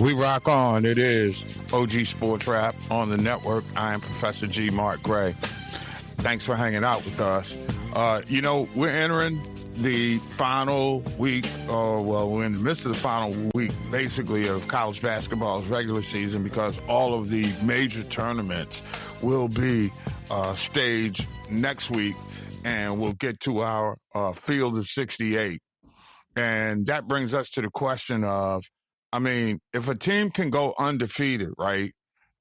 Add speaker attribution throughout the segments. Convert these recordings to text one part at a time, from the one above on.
Speaker 1: We rock on. It is OG Sports Rap on the network. I am Professor G. Mark Gray. Thanks for hanging out with us. We're entering the final week, we're in the midst of the final week, basically, of college basketball's regular season because all of the major tournaments will be staged next week, and we'll get to our field of 68. And that brings us to the question of, if a team can go undefeated, right,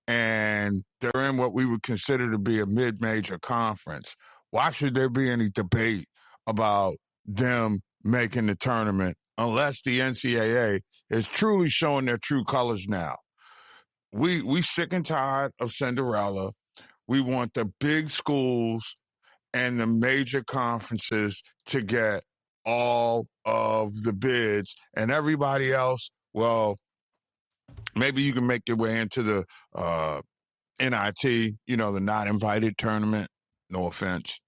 Speaker 1: and they're in what we would consider to be a mid-major conference, why should there be any debate about them making the tournament unless the NCAA is truly showing their true colors now? We sick and tired of Cinderella. We want the big schools and the major conferences to get all of the bids, and everybody else, well, maybe you can make your way into the NIT, the not invited tournament, no offense.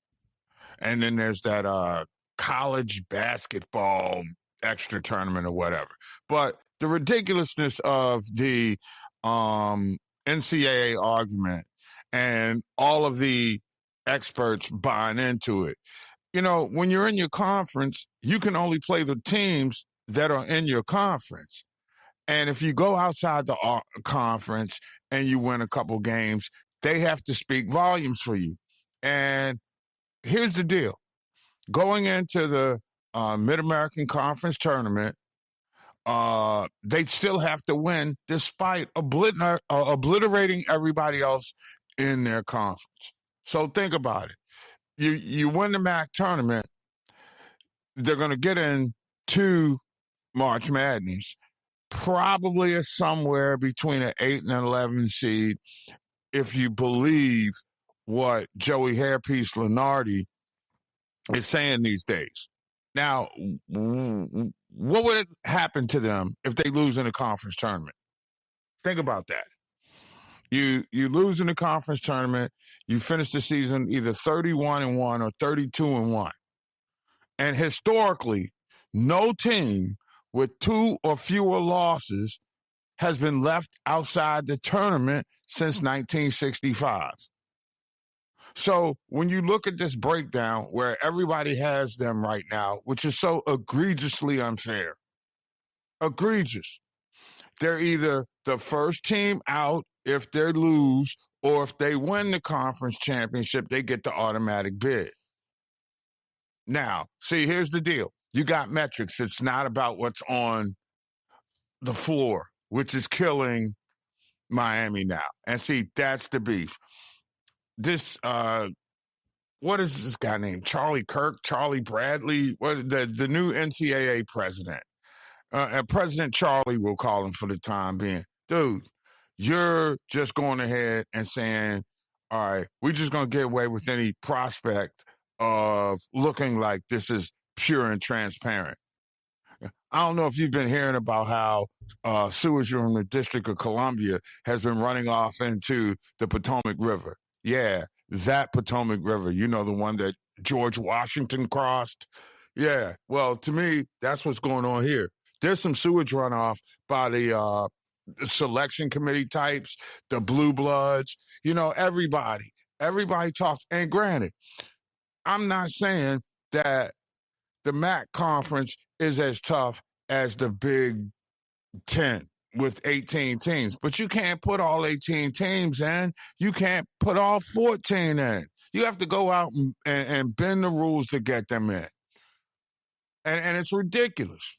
Speaker 1: And then there's that college basketball extra tournament or whatever. But the ridiculousness of the NCAA argument and all of the experts buying into it. When you're in your conference, you can only play the teams that are in your conference. And if you go outside the conference and you win a couple games, they have to speak volumes for you. And here's the deal. Going into the Mid-American Conference tournament, they still have to win despite obliterating everybody else in their conference. So think about it. You win the MAC tournament, they're going to get into March Madness. Probably is somewhere between an 8 and an 11 seed, if you believe what Joey Hairpiece Lenardi is saying these days. Now, what would happen to them if they lose in a conference tournament? Think about that. You lose in the conference tournament, you finish the season either 31-1 or 32-1. And historically, no team with 2 or fewer losses has been left outside the tournament since 1965. So when you look at this breakdown where everybody has them right now, which is so egregiously unfair, egregious, they're either the first team out if they lose, or if they win the conference championship, they get the automatic bid. Now, see, here's the deal. You got metrics. It's not about what's on the floor, which is killing Miami now. And see, that's the beef. This, what is this guy named? Charlie Kirk, Charlie Bradley, the new NCAA president. President Charlie, we'll call him for the time being. Dude, you're just going ahead and saying, all right, we're just going to get away with any prospect of looking like this is pure and transparent. I don't know if you've been hearing about how sewage from the District of Columbia has been running off into the Potomac River. Yeah, that Potomac River, the one that George Washington crossed. Yeah, well, to me, that's what's going on here. There's some sewage runoff by the selection committee types, the blue bloods, everybody talks. And granted, I'm not saying that the MAC conference is as tough as the Big Ten with 18 teams, but you can't put all 18 teams in. You can't put all 14 in. You have to go out and bend the rules to get them in. And it's ridiculous,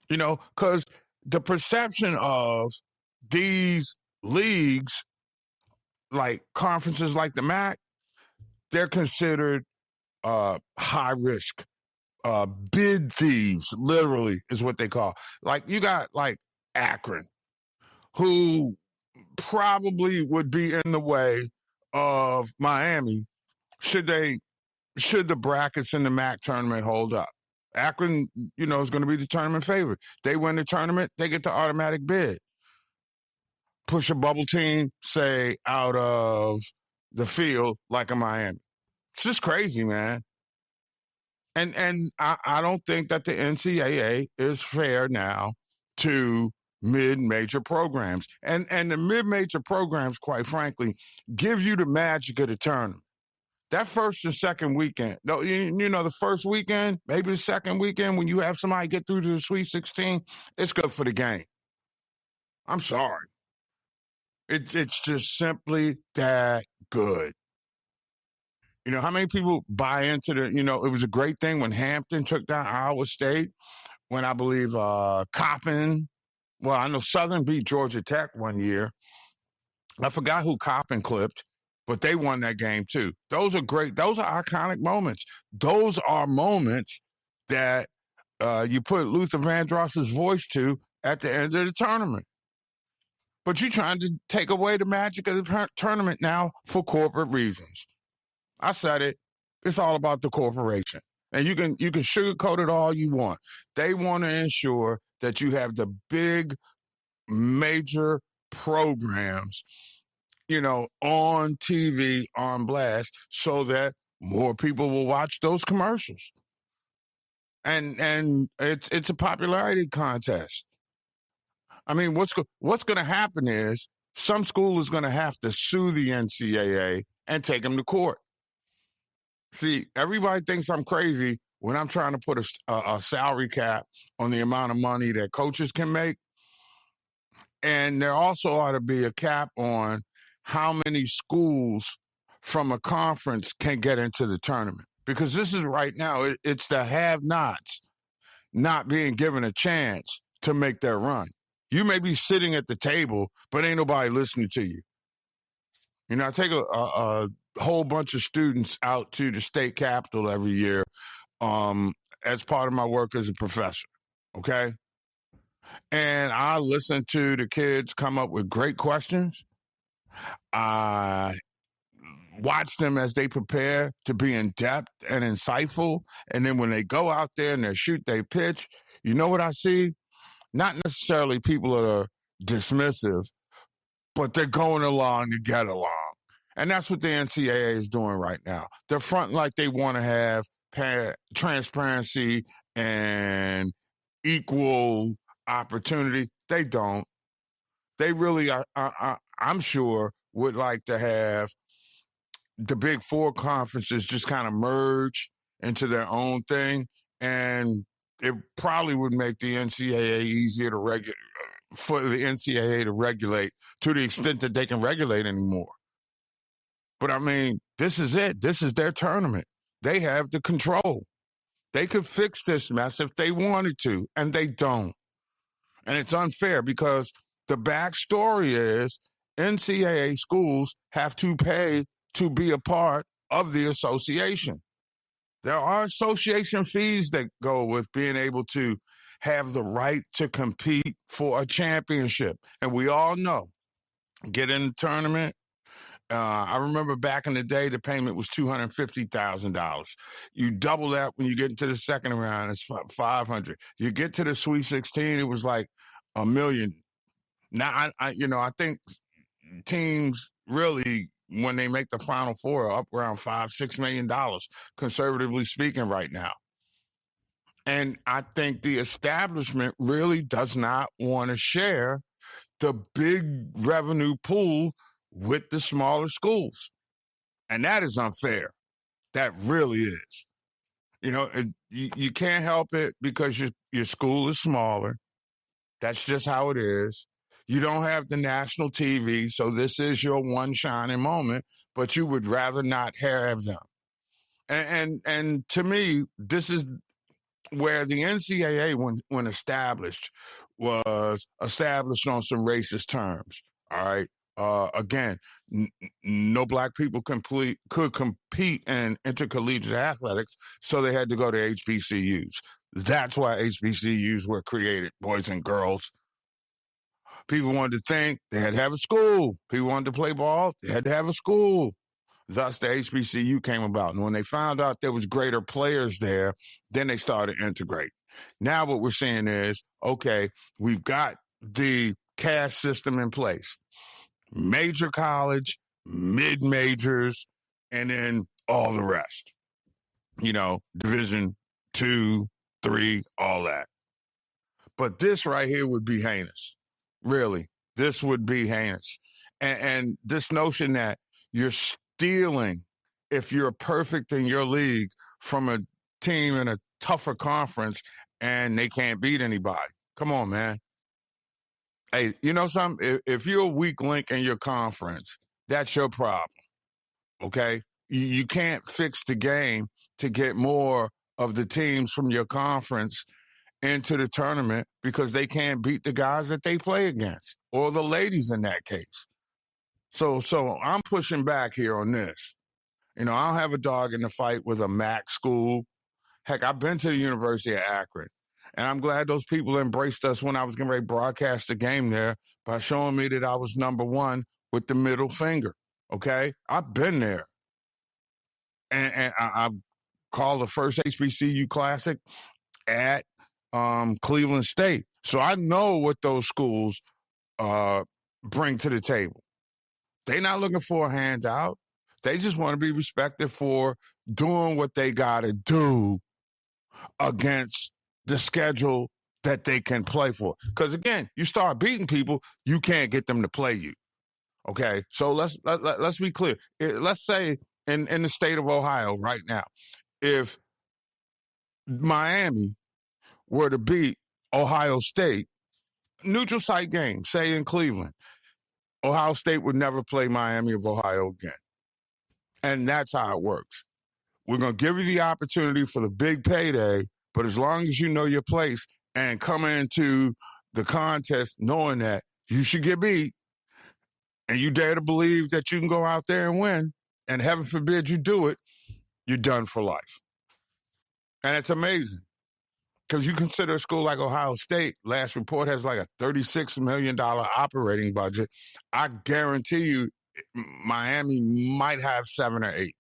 Speaker 1: because the perception of these leagues, like conferences like the MAC, they're considered high risk, bid thieves, literally, is what they call. Like, you got, Akron, who probably would be in the way of Miami should the brackets in the MAC tournament hold up. Akron, is going to be the tournament favorite. They win the tournament, they get the automatic bid. Push a bubble team, say, out of the field like a Miami. It's just crazy, man. And I don't think that the NCAA is fair now to mid-major programs. And the mid-major programs, quite frankly, give you the magic of the tournament. That first and second weekend, no, you know, the first weekend, maybe the second weekend, when you have somebody get through to the Sweet 16, it's good for the game. I'm sorry. It's just simply that good. You know, how many people buy into it was a great thing when Hampton took down Iowa State, when I believe Coppin, well, I know Southern beat Georgia Tech one year. I forgot who Coppin clipped, but they won that game too. Those are great. Those are iconic moments. Those are moments that you put Luther Vandross's voice to at the end of the tournament. But you're trying to take away the magic of the tournament now for corporate reasons. I said it. It's all about the corporation. And you can sugarcoat it all you want. They want to ensure that you have the big major programs, on TV, on blast, so that more people will watch those commercials. And it's a popularity contest. I mean, what's going to happen is some school is going to have to sue the NCAA and take them to court. See, everybody thinks I'm crazy when I'm trying to put a salary cap on the amount of money that coaches can make. And there also ought to be a cap on how many schools from a conference can get into the tournament. Because this is right now, it's the have-nots not being given a chance to make their run. You may be sitting at the table, but ain't nobody listening to you. I take a whole bunch of students out to the state capitol every year as part of my work as a professor, okay? And I listen to the kids come up with great questions. I watch them as they prepare to be in depth and insightful. And then when they go out there and they shoot, they pitch, you know what I see? Not necessarily people that are dismissive, but they're going along to get along. And that's what the NCAA is doing right now. They're fronting like they want to have transparency and equal opportunity. They don't. They really, I'm sure, would like to have the Big Four conferences just kind of merge into their own thing. And it probably would make the NCAA easier to regulate, for the NCAA to regulate to the extent that they can regulate anymore. But I mean, this is it. This is their tournament. They have the control. They could fix this mess if they wanted to, and they don't. And it's unfair because the backstory is NCAA schools have to pay to be a part of the association. There are association fees that go with being able to have the right to compete for a championship. And we all know, get in the tournament. I remember back in the day, the payment was $250,000. You double that when you get into the second round, it's $500,000. You get to the Sweet 16, it was like $1 million. Now, I think teams really, when they make the Final Four, are up around $5-6 million, conservatively speaking, right now. And I think the establishment really does not want to share the big revenue pool with the smaller schools. And that is unfair. That really is. You can't help it because your school is smaller. That's just how it is. You don't have the national TV, so this is your one shining moment, but you would rather not have them. And to me, this is where the NCAA, when established, was established on some racist terms. All right. Again, no black people could compete in intercollegiate athletics, so they had to go to HBCUs. That's why HBCUs were created, boys and girls. People wanted to think they had to have a school. People wanted to play ball, they had to have a school. Thus, the HBCU came about. And when they found out there was greater players there, then they started integrating. Now what we're seeing is, okay, we've got the caste system in place. Major college, mid-majors, and then all the rest. Division 2, 3, all that. But this right here would be heinous. Really, this would be heinous. And this notion that you're stealing, if you're perfect in your league, from a team in a tougher conference and they can't beat anybody. Come on, man. Hey, you know something? If you're a weak link in your conference, that's your problem. Okay? You can't fix the game to get more of the teams from your conference into the tournament because they can't beat the guys that they play against, or the ladies in that case. So I'm pushing back here on this. You know, I don't have a dog in the fight with a MAC school. Heck, I've been to the University of Akron, and I'm glad those people embraced us when I was getting ready to broadcast the game there by showing me that I was number one with the middle finger. Okay? I've been there. And I called the first HBCU Classic at Cleveland State. So I know what those schools bring to the table. They're not looking for a handout. They just want to be respected for doing what they got to do against the schedule that they can play for. Because, again, you start beating people, you can't get them to play you. Okay? So let's be clear. Let's say in the state of Ohio right now, if Miami were to beat Ohio State, neutral site game, say in Cleveland, Ohio State would never play Miami of Ohio again. And that's how it works. We're going to give you the opportunity for the big payday, but as long as you know your place and come into the contest knowing that you should get beat and you dare to believe that you can go out there and win, and heaven forbid you do it, you're done for life. And it's amazing. Because you consider a school like Ohio State, last report has like a $36 million operating budget. I guarantee you Miami might have 7 or 8.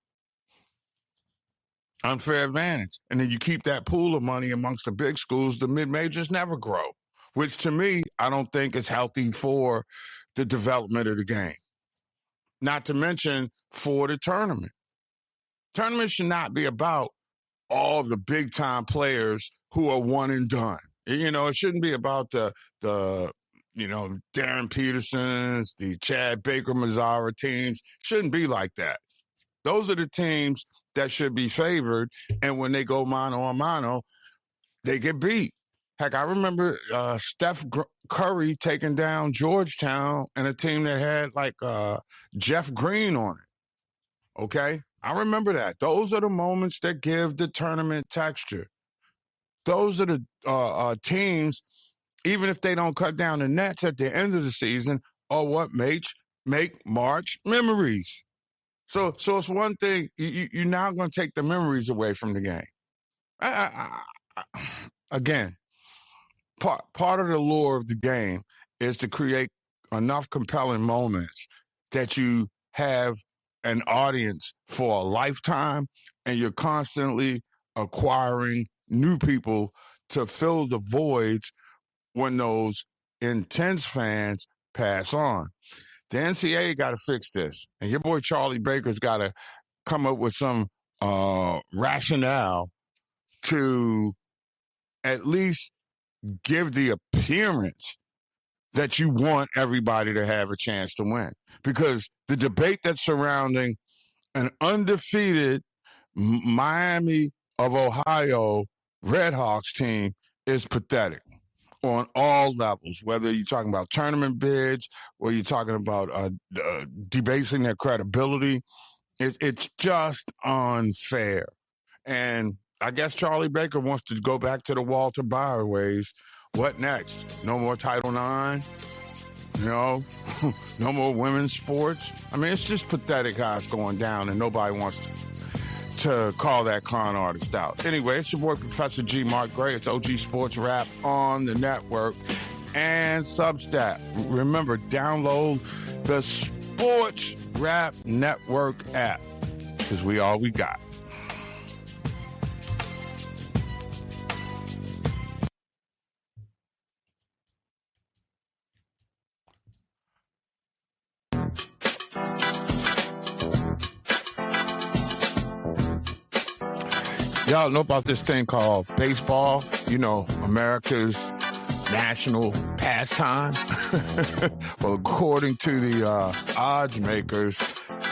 Speaker 1: Unfair advantage. And then you keep that pool of money amongst the big schools, the mid-majors never grow, which to me, I don't think is healthy for the development of the game. Not to mention for the tournament. Tournament should not be about all the big-time players who are one and done. You know, it shouldn't be about the Darren Petersons, the Chad Baker Mazzara teams. Shouldn't be like that. Those are the teams that should be favored, and when they go mano a mano, they get beat. Heck, I remember Steph Curry taking down Georgetown and a team that had like Jeff Green on it. Okay? I remember that. Those are the moments that give the tournament texture. Those are the teams, even if they don't cut down the nets at the end of the season, are what make March memories. So it's one thing, you're now going to take the memories away from the game. Again, part of the lure of the game is to create enough compelling moments that you have an audience for a lifetime, and you're constantly acquiring new people to fill the voids when those intense fans pass on. The NCAA got to fix this, and your boy Charlie Baker's got to come up with some rationale to at least give the appearance that you want everybody to have a chance to win. Because the debate that's surrounding an undefeated Miami of Ohio Redhawks team is pathetic on all levels, whether you're talking about tournament bids or you're talking about debasing their credibility. It's just unfair. And I guess Charlie Baker wants to go back to the Walter Bauer ways. What next? No more Title IX? You know, no more women's sports? I mean, it's just pathetic how it's going down, and nobody wants to call that con artist out. Anyway, it's your boy, Professor G. Mark Gray. It's OG Sports Rap on the network and Substack. Remember, download the Sports Rap Network app, because we all we got. Y'all know about this thing called baseball? You know, America's national pastime. Well, according to the odds makers,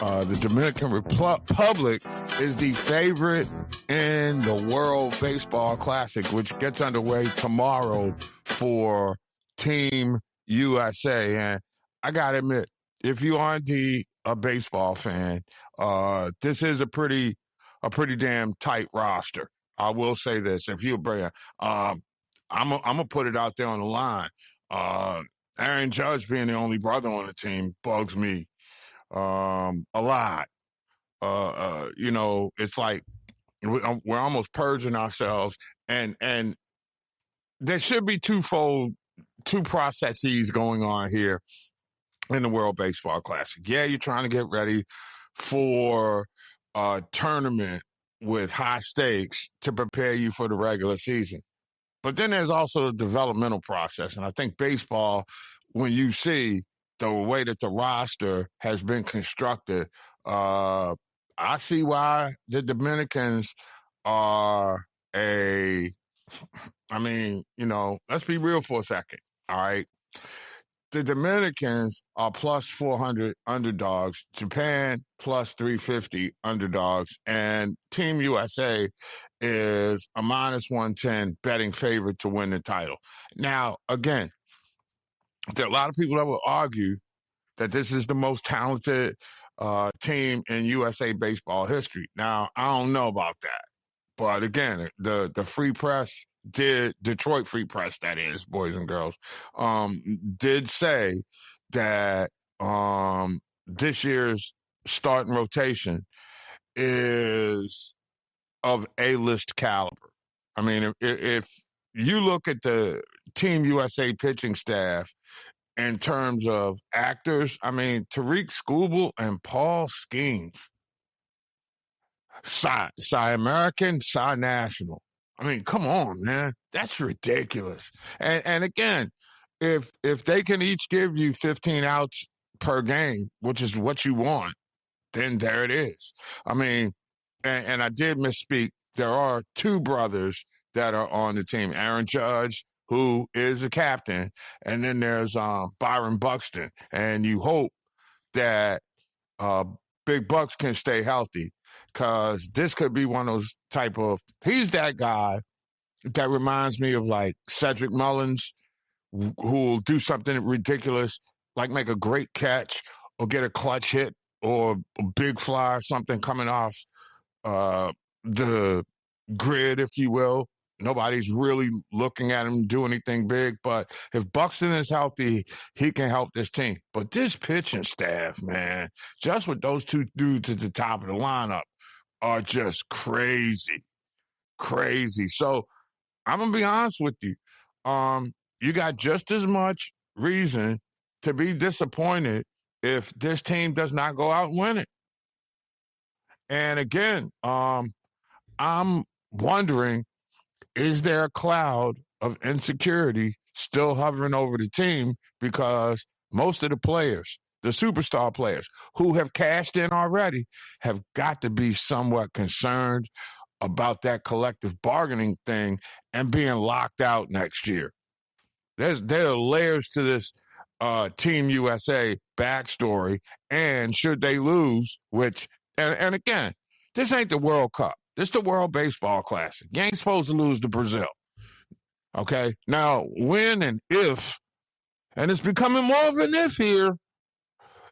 Speaker 1: the Dominican Republic is the favorite in the World Baseball Classic, which gets underway tomorrow for Team USA. And I got to admit, if you aren't a baseball fan, this is a pretty damn tight roster. I will say this: if you bring, I'm gonna put it out there on the line. Aaron Judge being the only brother on the team bugs me a lot. It's like we're almost purging ourselves, and there should be two processes going on here in the World Baseball Classic. Yeah, you're trying to get ready for a tournament with high stakes to prepare you for the regular season. But then there's also the developmental process. And I think baseball, when you see the way that the roster has been constructed, I see why the Dominicans are let's be real for a second, all right? The Dominicans are plus 400 underdogs, Japan plus 350 underdogs, and Team USA is a minus 110 betting favorite to win the title. Now, again, there are a lot of people that will argue that this is the most talented team in USA baseball history. Now, I don't know about that. But again, the Free Press Detroit Free Press, that is, boys and girls, did say that this year's starting rotation is of A-list caliber. I mean, if you look at the Team USA pitching staff in terms of actors, I mean, Tariq Skubal and Paul Skeens, Cy American, Cy National. I mean, come on, man. That's ridiculous. And again, if they can each give you 15 outs per game, which is what you want, then there it is. I mean, and I did misspeak. There are two brothers that are on the team. Aaron Judge, who is the captain, and then there's Byron Buxton. And you hope that Big Bucks can stay healthy, because this could be one of those he's that guy that reminds me of like Cedric Mullins, who will do something ridiculous, like make a great catch or get a clutch hit or a big fly or something coming off the grid, if you will. Nobody's really looking at him do anything big, but if Buxton is healthy, he can help this team. But this pitching staff, man, just with those two dudes at the top of the lineup, are just crazy. So I'm going to be honest with you. You got just as much reason to be disappointed if this team does not go out and win it. And again, I'm wondering, is there a cloud of insecurity still hovering over the team, because most of the players, the superstar players who have cashed in already, have got to be somewhat concerned about that collective bargaining thing and being locked out next year. There are layers to this Team USA backstory, and should they lose, and again, this ain't the World Cup. This is the World Baseball Classic. You ain't supposed to lose to Brazil. Okay? Now, when and if, and it's becoming more of an if here,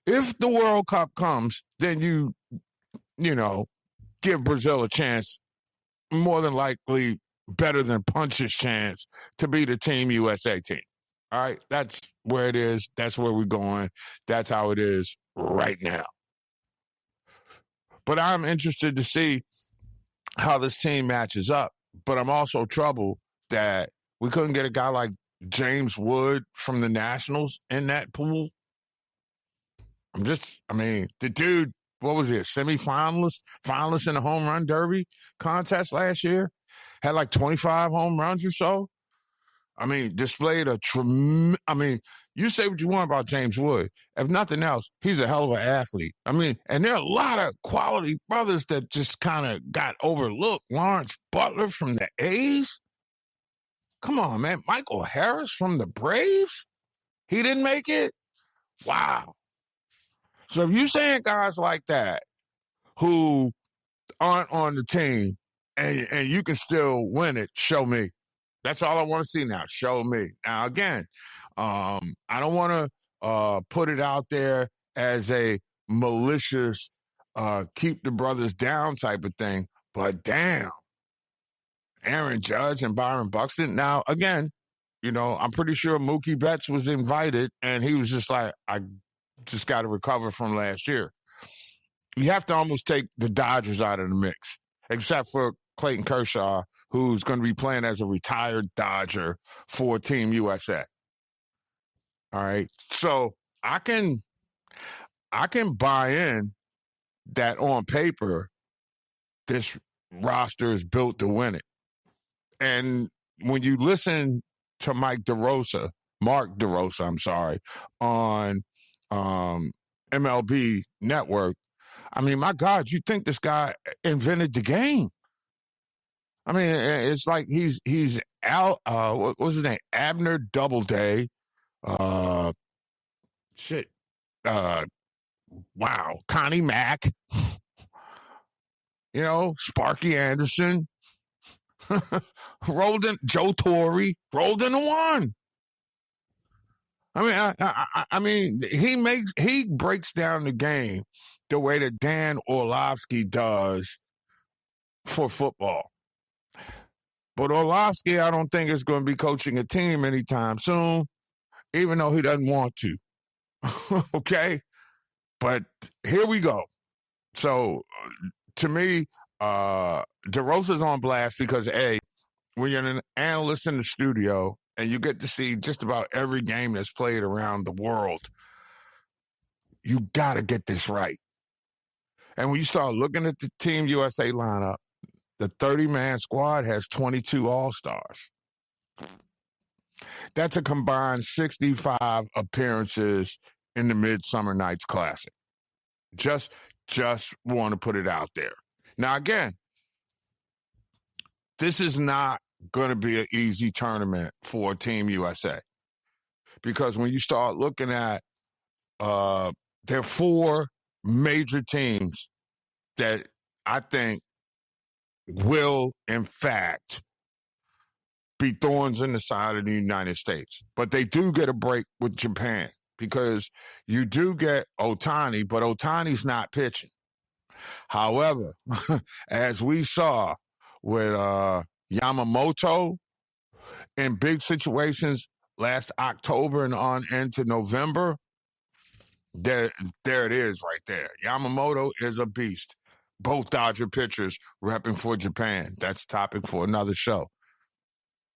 Speaker 1: if the World Cup comes, then you give Brazil a chance, more than likely better than Punch's chance, to be the Team USA team. All right? That's where it is. That's where we're going. That's how it is right now. But I'm interested to see how this team matches up. But I'm also troubled that we couldn't get a guy like James Wood from the Nationals in that pool. The dude, what was it, finalist in the home run derby contest last year, had like 25 home runs or so. I mean, displayed you say what you want about James Wood. If nothing else, he's a hell of an athlete. I mean, and there are a lot of quality brothers that just kind of got overlooked. Lawrence Butler from the A's. Come on, man. Michael Harris from the Braves? He didn't make it? Wow. So if you're saying guys like that who aren't on the team and you can still win it, show me. That's all I want to see now. Show me. Now, again, I don't want to put it out there as a malicious keep the brothers down type of thing, but damn, Aaron Judge and Byron Buxton. Now, again, I'm pretty sure Mookie Betts was invited, and he was just like, I just got to recover from last year. You have to almost take the Dodgers out of the mix, except for Clayton Kershaw, who's going to be playing as a retired Dodger for Team USA. All right. So I can buy in that on paper, this roster is built to win it. And when you listen to Mark DeRosa, on MLB Network, I mean, my God, you think this guy invented the game. I mean, it's like he's out. What was his name? Abner Doubleday. Wow. Connie Mack. Sparky Anderson. Joe Torre rolled into one. I mean, he breaks down the game the way that Dan Orlovsky does for football. But Orlovsky, I don't think is going to be coaching a team anytime soon, even though he doesn't want to. Okay? But here we go. So, to me, DeRosa's on blast because, A, when you're an analyst in the studio and you get to see just about every game that's played around the world, you got to get this right. And when you start looking at the Team USA lineup, the 30-man squad has 22 All-Stars. That's a combined 65 appearances in the Midsummer Night's Classic. Just want to put it out there. Now, again, this is not going to be an easy tournament for Team USA. Because when you start looking at there are 4 major teams that I think will, in fact, be thorns in the side of the United States. But they do get a break with Japan because you do get Ohtani, but Ohtani's not pitching. However, as we saw with Yamamoto in big situations last October and on into November, there it is right there. Yamamoto is a beast. Both Dodger pitchers repping for Japan. That's a topic for another show.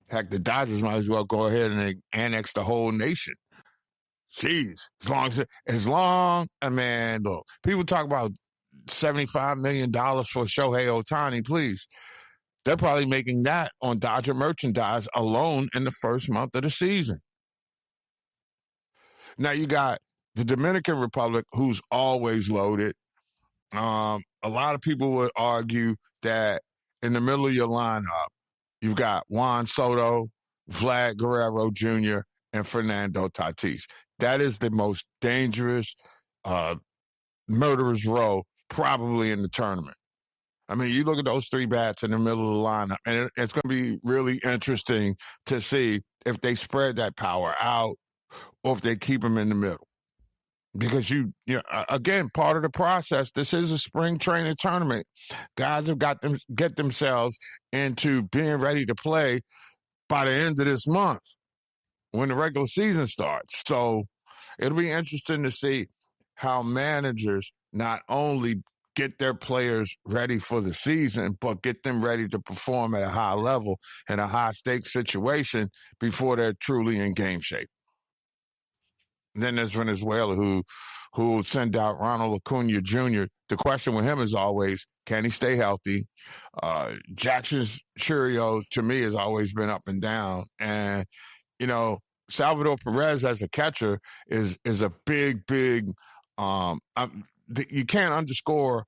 Speaker 1: Heck, the Dodgers might as well go ahead and annex the whole nation. Jeez. Man, look, people talk about $75 million for Shohei Ohtani, please. They're probably making that on Dodger merchandise alone in the first month of the season. Now you got the Dominican Republic, who's always loaded. A lot of people would argue that in the middle of your lineup, you've got Juan Soto, Vlad Guerrero Jr., and Fernando Tatis. That is the most dangerous murderer's row probably in the tournament. I mean, you look at those 3 bats in the middle of the lineup, and it's going to be really interesting to see if they spread that power out or if they keep them in the middle. Because again, part of the process, this is a spring training tournament. Guys have got to get themselves into being ready to play by the end of this month when the regular season starts. So it'll be interesting to see how managers not only get their players ready for the season, but get them ready to perform at a high level in a high-stakes situation before they're truly in game shape. And then there's Venezuela, who will send out Ronald Acuna Jr. The question with him is always, can he stay healthy? Jackson Churio, to me, has always been up and down. And, Salvador Perez as a catcher is a big, you can't underscore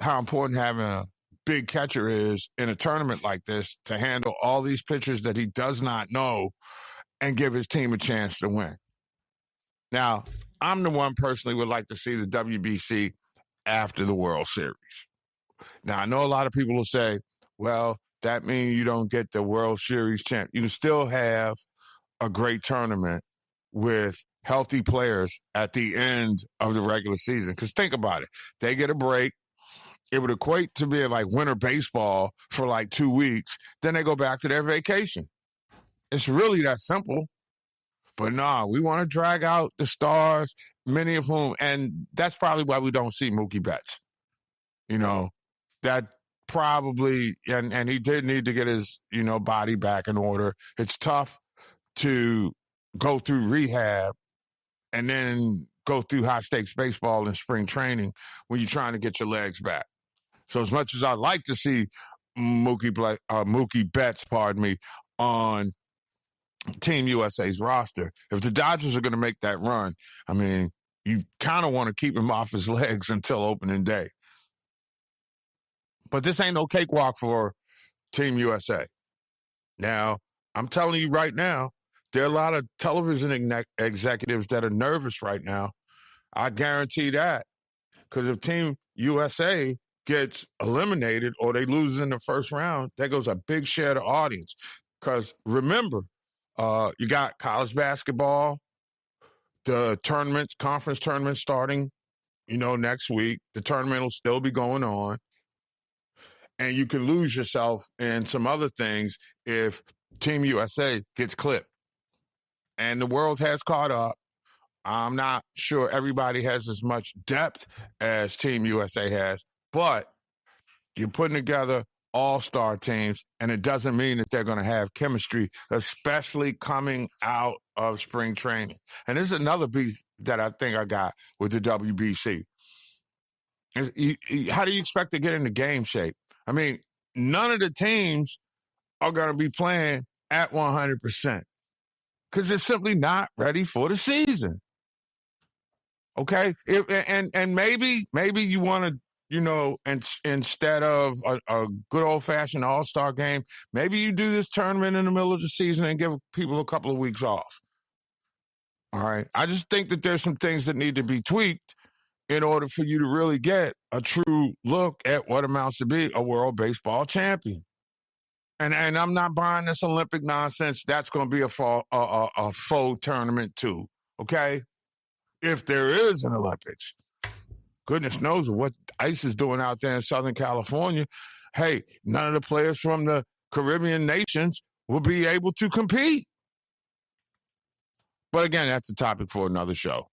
Speaker 1: how important having big catcher is in a tournament like this to handle all these pitchers that he does not know and give his team a chance to win. Now, I'm the one personally would like to see the WBC after the World Series. Now, I know a lot of people will say, well, that means you don't get the World Series champ. You can still have a great tournament with healthy players at the end of the regular season. Because think about it. They get a break. It would equate to being like winter baseball for like 2 weeks. Then they go back to their vacation. It's really that simple. But nah, we want to drag out the stars, many of whom, and that's probably why we don't see Mookie Betts. You know, that probably, and he did need to get his, body back in order. It's tough to go through rehab and then go through high-stakes baseball in spring training when you're trying to get your legs back. So as much as I'd like to see Mookie Betts, on Team USA's roster, if the Dodgers are going to make that run, I mean, you kind of want to keep him off his legs until opening day. But this ain't no cakewalk for Team USA. Now, I'm telling you right now, there are a lot of television executives that are nervous right now. I guarantee that. Because if Team USA gets eliminated or they lose in the first round, there goes a big share of the audience. Because remember, you got college basketball, the tournaments, conference tournaments starting, next week. The tournament will still be going on. And you can lose yourself in some other things if Team USA gets clipped. And the world has caught up. I'm not sure everybody has as much depth as Team USA has, but you're putting together all-star teams, and it doesn't mean that they're going to have chemistry, especially coming out of spring training. And this is another beef that I think I got with the WBC. How do you expect to get into game shape? I mean, none of the teams are going to be playing at 100% because they're simply not ready for the season. Okay? And maybe you want to, instead of a good old-fashioned all-star game, maybe you do this tournament in the middle of the season and give people a couple of weeks off. All right? I just think that there's some things that need to be tweaked in order for you to really get a true look at what amounts to be a world baseball champion. And I'm not buying this Olympic nonsense. That's going to be a faux tournament too, okay? If there is an Olympics. Goodness knows what ICE is doing out there in Southern California. Hey, none of the players from the Caribbean nations will be able to compete. But again, that's a topic for another show.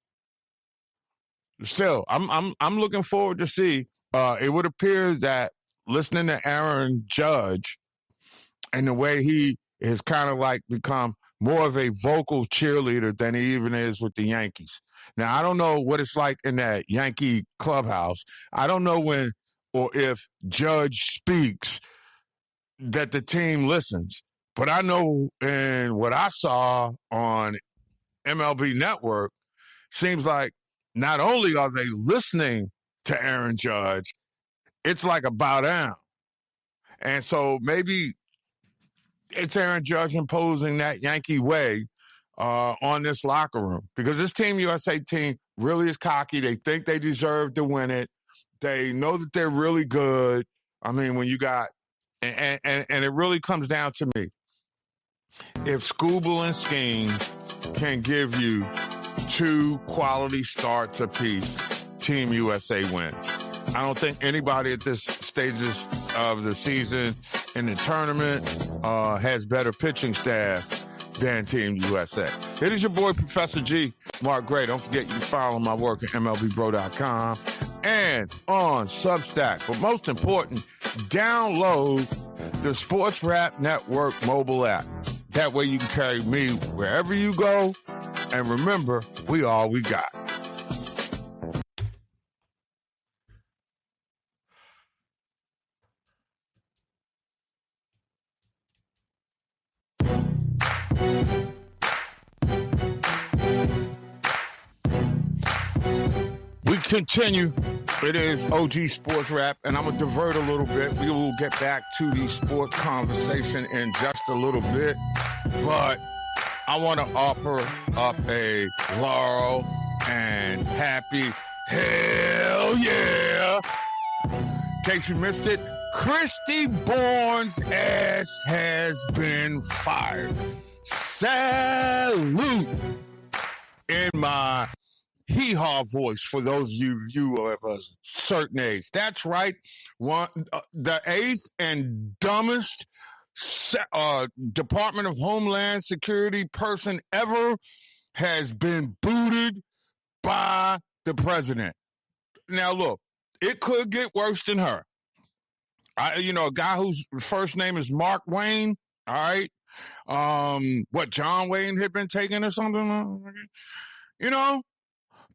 Speaker 1: Still, I'm looking forward to see. It would appear that listening to Aaron Judge and the way he has kind of like become more of a vocal cheerleader than he even is with the Yankees. Now, I don't know what it's like in that Yankee clubhouse. I don't know when or if Judge speaks that the team listens. But I know in what I saw on MLB Network, seems like not only are they listening to Aaron Judge, it's like a bow down. And so maybe it's Aaron Judge imposing that Yankee way on this locker room. Because this Team USA team really is cocky. They think they deserve to win it. They know that they're really good. I mean, when you got – and it really comes down to me. If Scooble and Skeens can give you 2 quality starts apiece, Team USA wins. I don't think anybody at this stages of the season in the tournament has better pitching staff than Team USA. It is your boy, Professor G, Mark Gray. Don't forget you can follow my work at MLBBro.com and on Substack. But most important, download the Sports Rap Network mobile app. That way you can carry me wherever you go. And remember, we all we got. We continue It is OG Sports Rap, and I'm going to divert a little bit. We will get back to the sports conversation in just a little bit, but I want to offer up a Laurel and happy hell yeah. In case you missed it, Christy Bourne's ass has been fired. Salute in my hee-haw voice for those of you of a certain age. That's right. The eighth and dumbest Department of Homeland Security person ever has been booted by the president. Now, look, it could get worse than her. A guy whose first name is Mark Wayne, all right? John Wayne had been taken or something?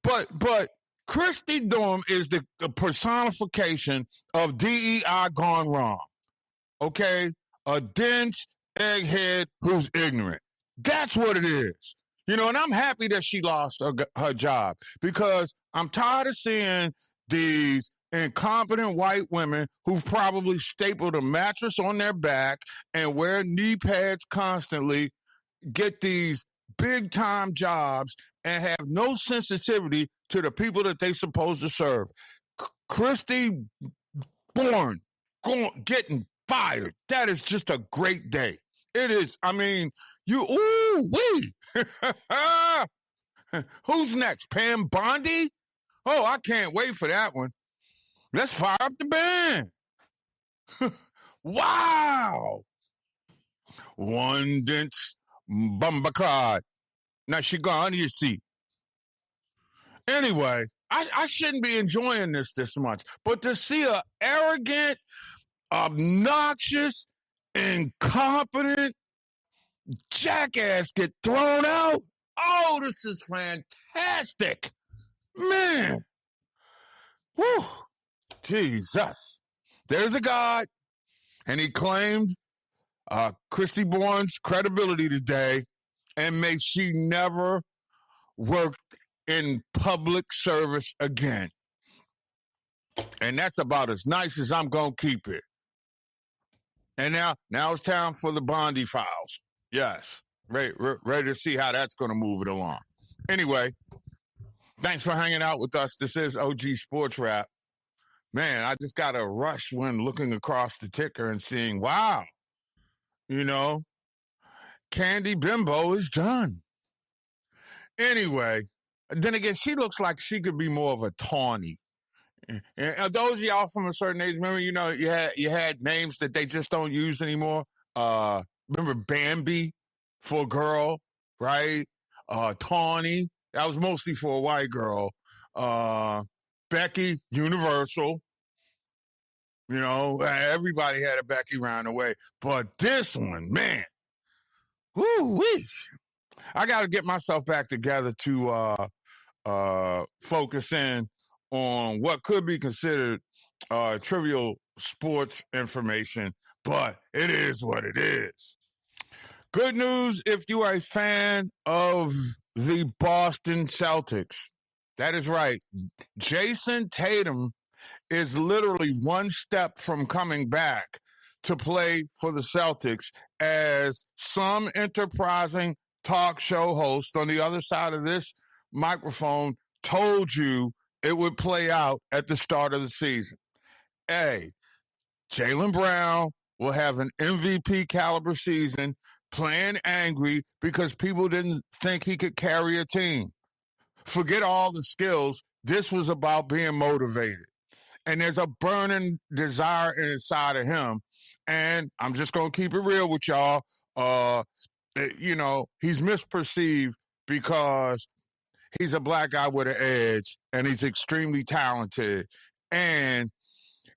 Speaker 1: But Christy Dorm is the personification of DEI gone wrong. Okay? A dense egghead who's ignorant. That's what it is. And I'm happy that she lost her job because I'm tired of seeing these incompetent white women who've probably stapled a mattress on their back and wear knee pads constantly get these big-time jobs and have no sensitivity to the people that they're supposed to serve. Christy Bourne getting fired. That is just a great day. It is. I mean, ooh-wee. Who's next? Pam Bondi? Oh, I can't wait for that one. Let's fire up the band. Wow. One dense bumbaclad. Now she gone, you see. Anyway, I shouldn't be enjoying this much, but to see a arrogant, obnoxious, incompetent jackass get thrown out, oh, this is fantastic. Man. Whew. Jesus. There's a God, and he claimed Christy Bourne's credibility today, and may she never work in public service again. And that's about as nice as I'm going to keep it. And now it's time for the Bondi files. Yes. Ready to see how that's going to move it along. Anyway, thanks for hanging out with us. This is OG Sports Rap. Man, I just got a rush when looking across the ticker and seeing, wow, Candy Bimbo is done. Anyway, then again, she looks like she could be more of a tawny. And those of y'all from a certain age, remember, you had names that they just don't use anymore. Remember Bambi for a girl, right? Tawny, that was mostly for a white girl. Becky, Universal. Everybody had a Becky round the way. But this one, man, woo-wee. I got to get myself back together to focus in on what could be considered trivial sports information, but it is what it is. Good news if you are a fan of the Boston Celtics. That is right. Jason Tatum is literally one step from coming back to play for the Celtics, as some enterprising talk show host on the other side of this microphone told you it would play out at the start of the season. A, Jaylen Brown will have an MVP caliber season, playing angry because people didn't think he could carry a team. Forget all the skills. This was about being motivated. And there's a burning desire inside of him. And I'm just going to keep it real with y'all. He's misperceived because he's a black guy with an edge, and he's extremely talented, and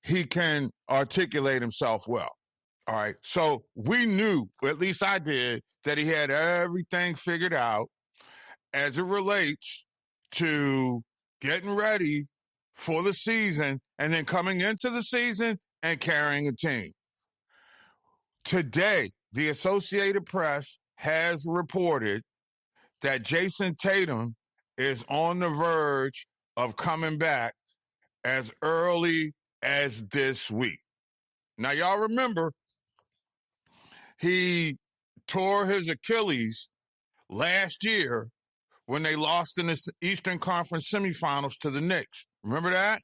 Speaker 1: he can articulate himself well. All right. So we knew, or at least I did, that he had everything figured out as it relates to getting ready for the season and then coming into the season and carrying a team. Today, the Associated Press has reported that Jason Tatum is on the verge of coming back as early as this week. Now, y'all remember, he tore his Achilles last year when they lost in the Eastern Conference semifinals to the Knicks. Remember that?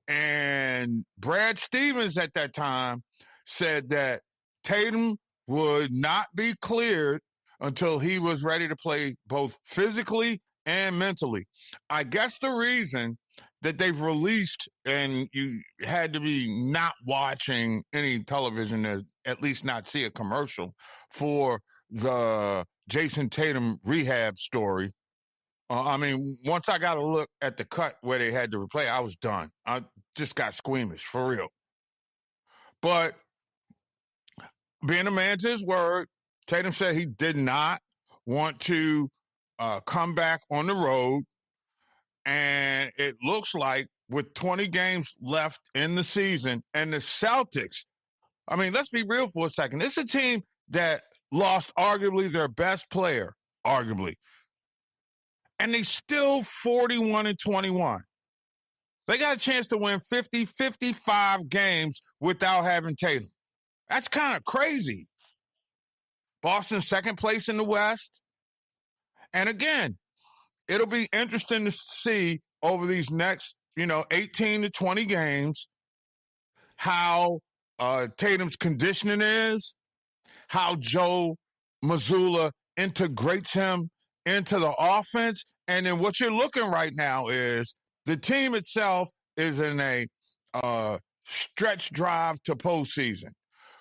Speaker 1: And Brad Stevens at that time said that Tatum would not be cleared until he was ready to play both physically and mentally. I guess the reason that they've released, and you had to be not watching any television to at least not see a commercial for the Jason Tatum rehab story. I mean, once I got a look at the cut where they had to replay, I was done. I just got squeamish, for real. But being a man to his word, Tatum said he did not want to come back on the road. And it looks like with 20 games left in the season, and the Celtics, I mean, let's be real for a second. It's a team that lost arguably their best player, arguably. And they still 41-21. They got a chance to win 50, 55 games without having Tatum. That's kind of crazy. Boston second place in the West. And again, it'll be interesting to see over these next, 18 to 20 games how Tatum's conditioning is, how Joe Mazzulla integrates him into the offense. And then what you're looking right now is the team itself is in a stretch drive to postseason.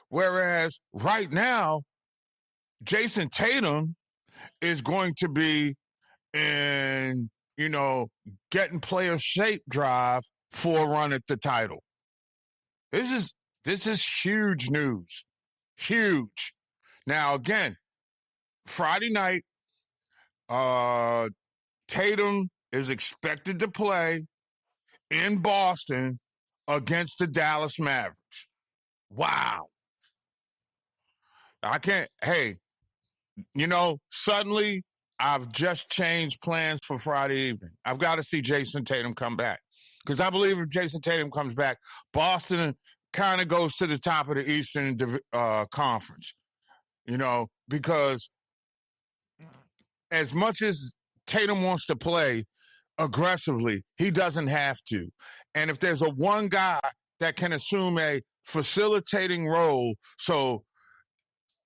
Speaker 1: Whereas right now, Jason Tatum is going to be in, getting player shape drive for a run at the title. This is huge news. Huge. Now, again, Friday night, Tatum is expected to play in Boston against the Dallas Mavericks. Wow. Suddenly I've just changed plans for Friday evening. I've got to see Jason Tatum come back. Because I believe if Jason Tatum comes back, Boston kind of goes to the top of the Eastern Conference. Because as much as Tatum wants to play aggressively, he doesn't have to. And if there's a one guy that can assume a facilitating role, so,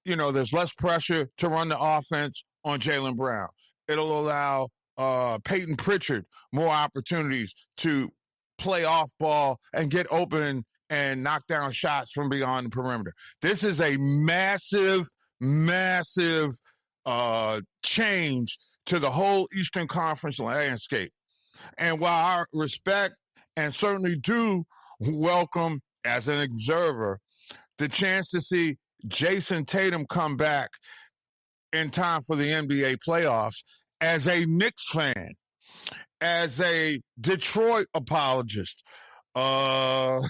Speaker 1: there's less pressure to run the offense on Jaylen Brown. It'll allow Peyton Pritchard more opportunities to play off ball and get open and knock down shots from beyond the perimeter. This is a massive, massive change to the whole Eastern Conference landscape. And while I respect and certainly do welcome, as an observer, the chance to see Jason Tatum come back in time for the NBA playoffs, as a Knicks fan, as a Detroit apologist, things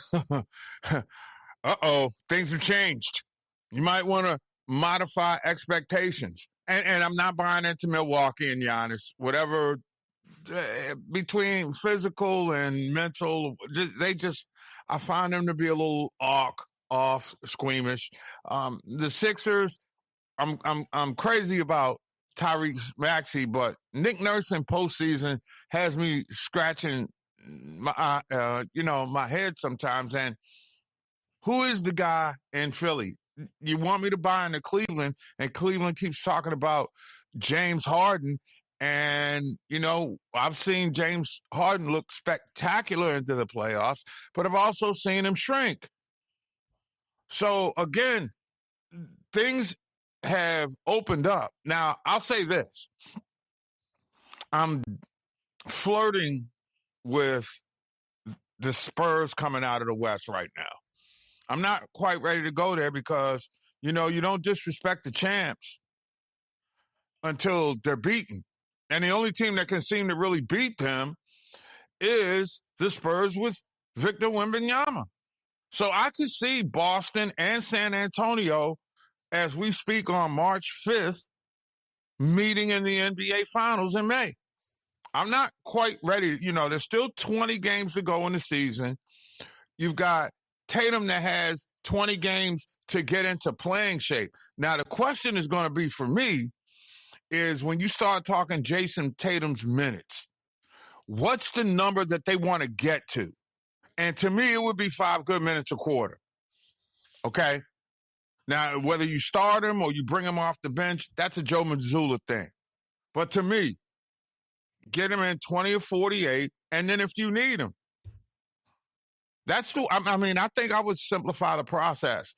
Speaker 1: have changed. You might want to modify expectations. And I'm not buying into Milwaukee and Giannis. Whatever, between physical and mental, I find them to be a little off, squeamish. The Sixers, I'm crazy about Tyrese Maxey, but Nick Nurse in postseason has me scratching my my head sometimes. And who is the guy in Philly? You want me to buy into Cleveland, and Cleveland keeps talking about James Harden. And, I've seen James Harden look spectacular into the playoffs, but I've also seen him shrink. So, again, things have opened up. Now, I'll say this. I'm flirting with the Spurs coming out of the West right now. I'm not quite ready to go there because, you don't disrespect the champs until they're beaten. And the only team that can seem to really beat them is the Spurs with Victor Wembanyama. So I could see Boston and San Antonio, as we speak on March 5th, meeting in the NBA Finals in May. I'm not quite ready. There's still 20 games to go in the season. You've got Tatum that has 20 games to get into playing shape. Now, the question is going to be for me is when you start talking Jason Tatum's minutes, what's the number that they want to get to? And to me, it would be 5 good minutes a quarter. Okay? Now, whether you start him or you bring him off the bench, that's a Joe Mazzulla thing. But to me, get him in 20 or 48, and then if you need him, I think I would simplify the process.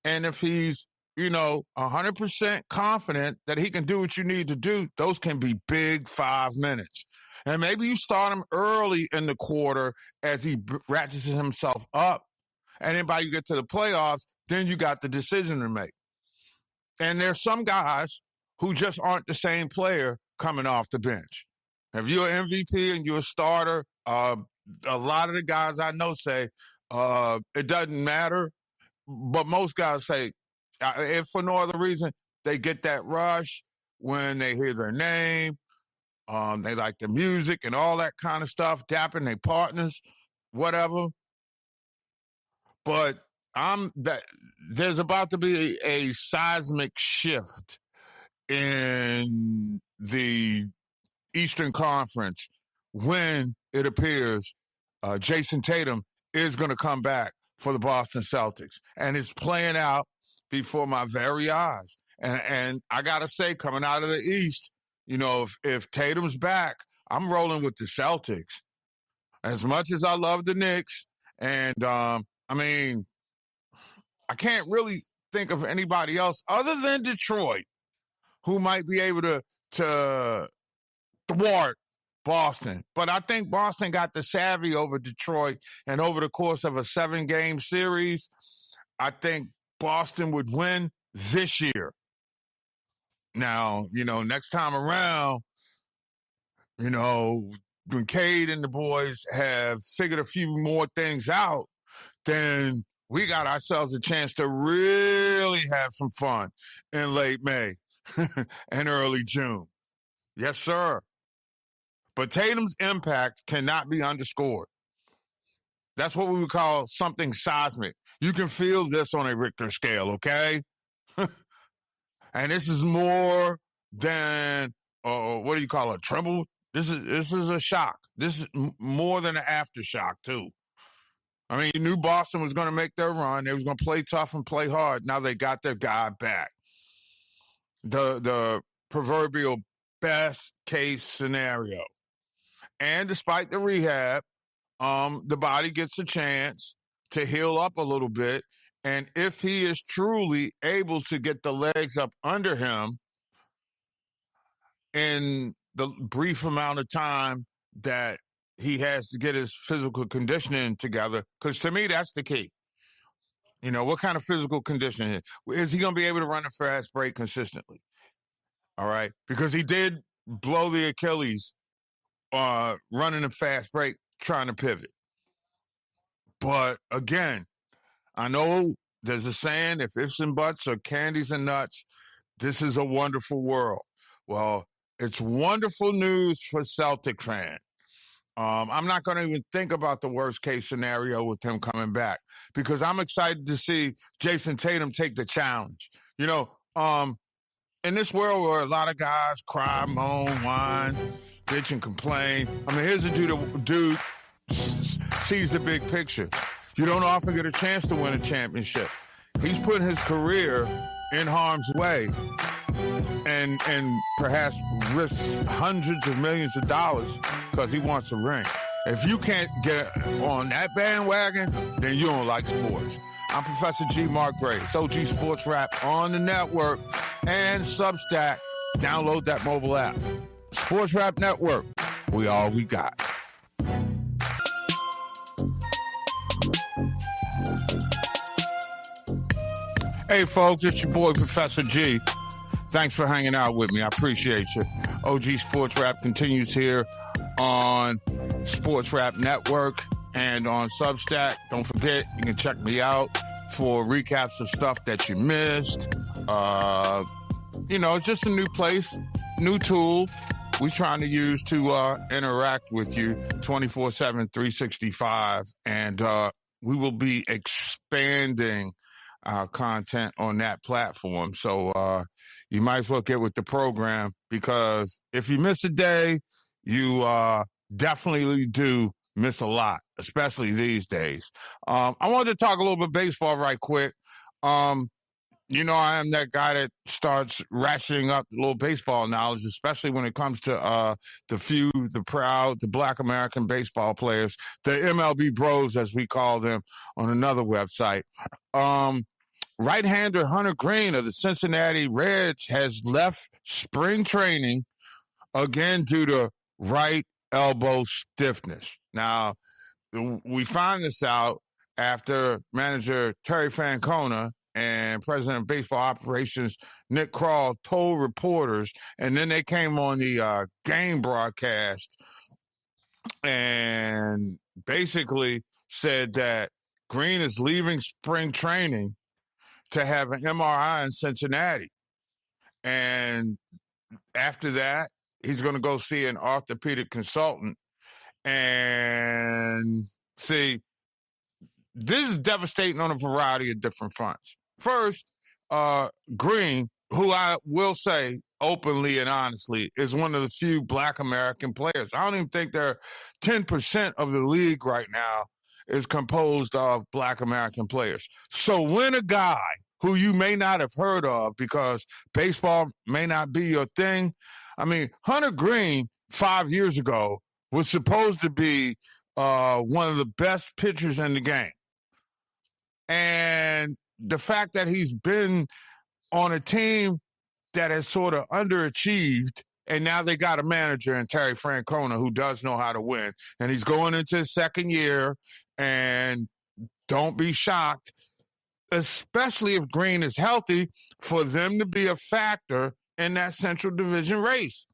Speaker 1: And if he's, 100% confident that he can do what you need to do, those can be big 5 minutes. And maybe you start him early in the quarter as he ratchets himself up. And then by you get to the playoffs, then you got the decision to make. And there's some guys who just aren't the same player coming off the bench. If you're an MVP and you're a starter, a lot of the guys I know say it doesn't matter. But most guys say, if for no other reason, they get that rush when they hear their name. They like the music and all that kind of stuff, dapping their partners, whatever. But there's about to be a seismic shift in the Eastern Conference when it appears Jason Tatum is going to come back for the Boston Celtics. And it's playing out before my very eyes. And I got to say, coming out of the East, if Tatum's back, I'm rolling with the Celtics. As much as I love the Knicks, and I can't really think of anybody else other than Detroit who might be able to thwart Boston. But I think Boston got the savvy over Detroit, and over the course of a 7-game series, I think Boston would win this year. Now, next time around, when Cade and the boys have figured a few more things out, then we got ourselves a chance to really have some fun in late May and early June. Yes, sir. But Tatum's impact cannot be underscored. That's what we would call something seismic. You can feel this on a Richter scale, okay? And this is more than, what do you call it, tremble? This is a shock. This is more than an aftershock, too. You knew Boston was going to make their run. They was going to play tough and play hard. Now they got their guy back. The proverbial best case scenario. And despite the rehab, the body gets a chance to heal up a little bit. And if he is truly able to get the legs up under him in the brief amount of time that he has to get his physical conditioning together, because to me, that's the key. What kind of physical conditioning? Is he going to be able to run a fast break consistently? All right. Because he did blow the Achilles running a fast break, trying to pivot. But again, I know there's a saying, if ifs and buts are candies and nuts, this is a wonderful world. Well, it's wonderful news for Celtic fans. I'm not going to even think about the worst case scenario with him coming back, because I'm excited to see Jason Tatum take the challenge. In this world where a lot of guys cry, moan, whine, bitch, and complain, here's a dude sees the big picture. You don't often get a chance to win a championship. He's putting his career in harm's way and perhaps risks hundreds of millions of dollars because he wants a ring. If you can't get on that bandwagon, then you don't like sports. I'm Professor G. Mark Gray. It's OG Sports Rap on the network and Substack. Download that mobile app. Sports Rap Network. We all we got. Hey, folks, it's your boy, Professor G. Thanks for hanging out with me. I appreciate you. OG Sports Rap continues here on Sports Rap Network and on Substack. Don't forget, you can check me out for recaps of stuff that you missed. It's just a new place, new tool. we're trying to use to interact with you 24/7, 365. And we will be expanding our content on that platform. So you might as well get with the program, because if you miss a day, you definitely do miss a lot, especially these days. I wanted to talk a little bit baseball right quick. I am that guy that starts ratcheting up a little baseball knowledge, especially when it comes to the few, the proud, the Black American baseball players, the MLB bros, as we call them on another website. Right-hander Hunter Greene of the Cincinnati Reds has left spring training again due to right elbow stiffness. Now, we find this out after manager Terry Francona and president of baseball operations Nick Kroll told reporters, and then they came on the game broadcast and basically said that Greene is leaving spring training to have an MRI in Cincinnati. And after that, he's going to go see an orthopedic consultant. And see, this is devastating on a variety of different fronts. First, Greene, who I will say openly and honestly is one of the few Black American players. I don't even think they're 10% of the league right now is composed of Black American players. So when a guy who you may not have heard of because baseball may not be your thing, I mean, Hunter Greene 5 years ago was supposed to be one of the best pitchers in the game. And the fact that he's been on a team that has sort of underachieved, and now they got a manager in Terry Francona who does know how to win, and he's going into his second year, and don't be shocked, especially if Greene is healthy, for them to be a factor in that Central Division race.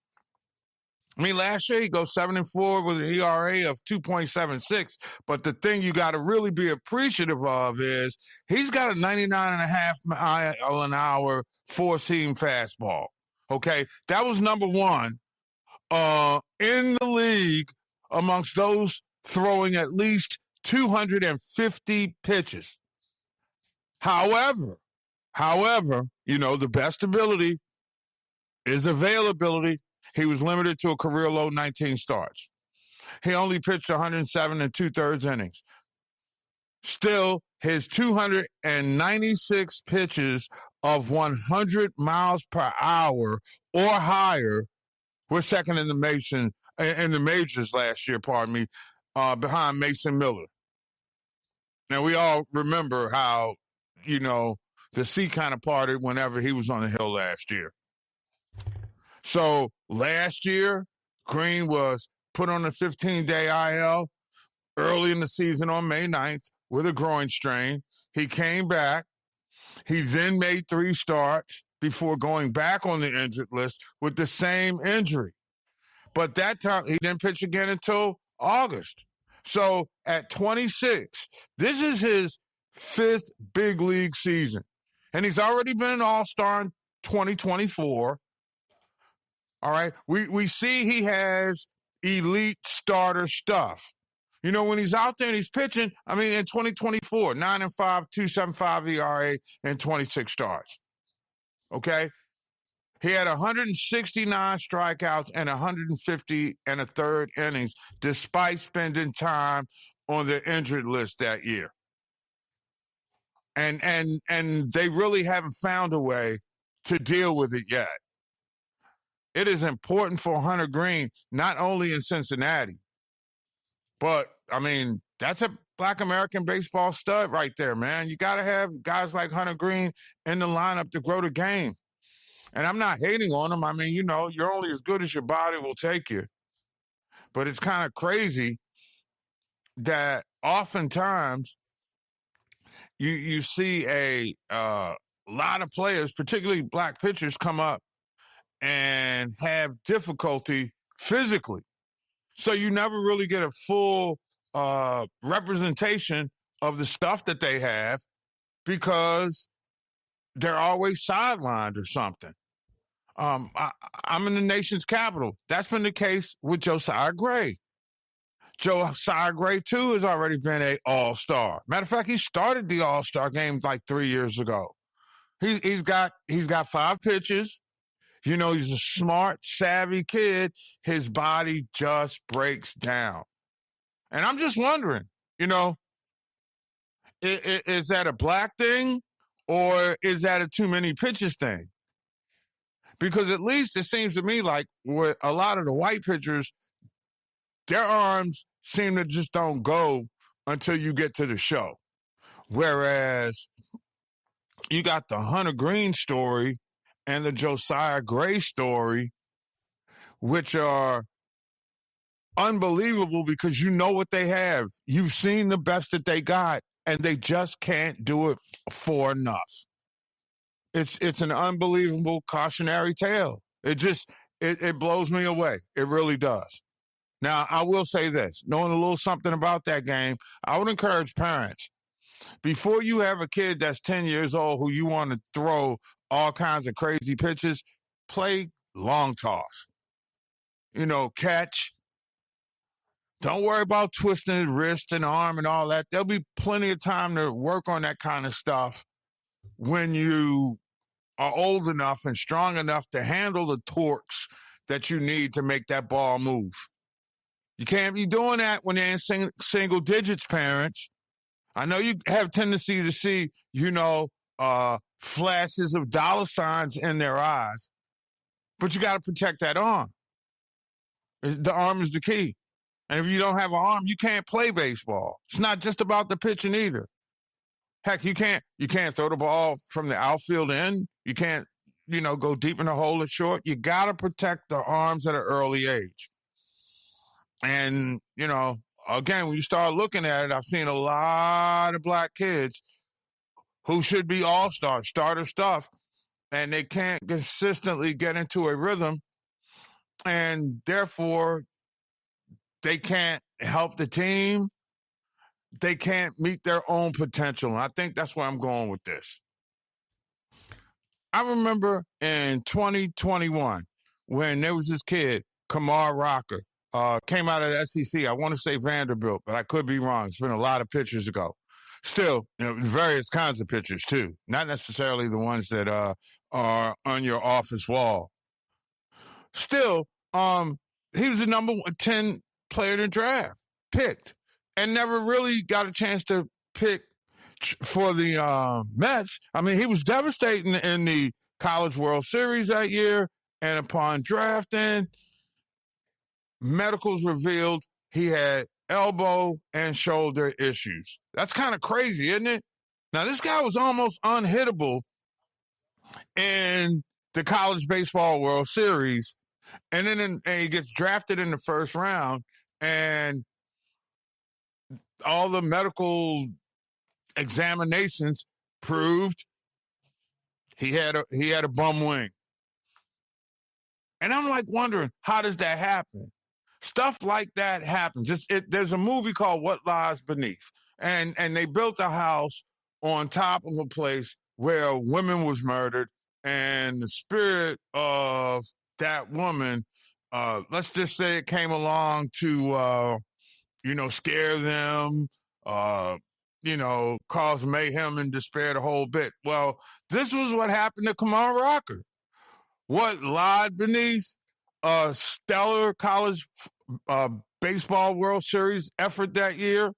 Speaker 1: I mean, last year he goes 7-4 with an ERA of 2.76. But the thing you got to really be appreciative of is he's got a 99.5 mile an hour four-seam fastball. Okay, that was number one in the league amongst those throwing at least 250 pitches. However, the best ability is availability. He was limited to a career low 19 starts. He only pitched 107 and 2/3 innings. Still, his 296 pitches of 100 miles per hour or higher were second in the majors last year, behind Mason Miller. Now, we all remember how, the sea kind of parted whenever he was on the hill last year. So last year, Greene was put on a 15-day IL early in the season on May 9th with a groin strain. He came back. He then made 3 starts before going back on the injured list with the same injury. But that time, he didn't pitch again until August. So at 26, this is his 5th big league season. And he's already been an all-star in 2024. All right. We see he has elite starter stuff. When he's out there and he's pitching, I mean, in 2024, 9-5, 2.75 ERA and 26 starts. Okay. He had 169 strikeouts and 150 and a third innings, despite spending time on the injured list that year. And they really haven't found a way to deal with it yet. It is important for Hunter Greene, not only in Cincinnati, but, I mean, that's a Black American baseball stud right there, man. You got to have guys like Hunter Greene in the lineup to grow the game. And I'm not hating on him. I mean, you're only as good as your body will take you. But it's kind of crazy that oftentimes you see a lot of players, particularly Black pitchers, come up and have difficulty physically. So you never really get a full representation of the stuff that they have because they're always sidelined or something. I'm in the nation's capital. That's been the case with Josiah Gray. Josiah Gray, too, has already been an all-star. Matter of fact, he started the all-star game like 3 years ago. He's got 5 pitches. You know, he's a smart, savvy kid. His body just breaks down. And I'm just wondering, you know, is that a black thing or is that a too many pitches thing? Because at least it seems to me like with a lot of the white pitchers, their arms seem to just don't go until you get to the show. Whereas you got the Hunter Green story and the Josiah Gray story, which are unbelievable because you know what they have. You've seen the best that they got, and they just can't do it for enough. It's an unbelievable cautionary tale. It blows me away. It really does. Now, I will say this, knowing a little something about that game, I would encourage parents, before you have a kid that's 10 years old who you want to throw all kinds of crazy pitches, play long toss. You know, catch. Don't worry about twisting his wrist and arm and all that. There'll be plenty of time to work on that kind of stuff when you are old enough and strong enough to handle the torques that you need to make that ball move. You can't be doing that when they're in single digits, parents. I know you have tendency to see, you know, flashes of dollar signs in their eyes, but you got to protect that arm. The arm is the key. And if you don't have an arm, you can't play baseball. It's not just about the pitching either. Heck, you can't throw the ball from the outfield in. You can't, you know, go deep in the hole at short. You got to protect the arms at an early age. And, you know, again, when you start looking at it, I've seen a lot of black kids who should be all-stars, starter stuff, and they can't consistently get into a rhythm, and therefore they can't help the team. They can't meet their own potential. And I think that's where I'm going with this. I remember in 2021 when there was this kid, Kamar Rocker, came out of the SEC. I want to say Vanderbilt, but I could be wrong. It's been a lot of pitchers ago. Still, you know, various kinds of pitchers too. Not necessarily the ones that are on your office wall. Still, he was the number 10 player in the draft, picked, and never really got a chance to pick for the Mets. I mean, he was devastating in the College World Series that year, and upon drafting, medicals revealed he had elbow and shoulder issues. That's kind of crazy, isn't it? Now, this guy was almost unhittable in the College Baseball World Series, and then and he gets drafted in the first round, and all the medical examinations proved he had a bum wing. And I'm like wondering, how does that happen? Stuff like that happens. There's a movie called What Lies Beneath, and they built a house on top of a place where a woman was murdered, and the spirit of that woman, let's just say it came along to, scare them, cause mayhem and despair the whole bit. Well, this was what happened to Kamar Rocker. What lied beneath a stellar college baseball World Series effort that year,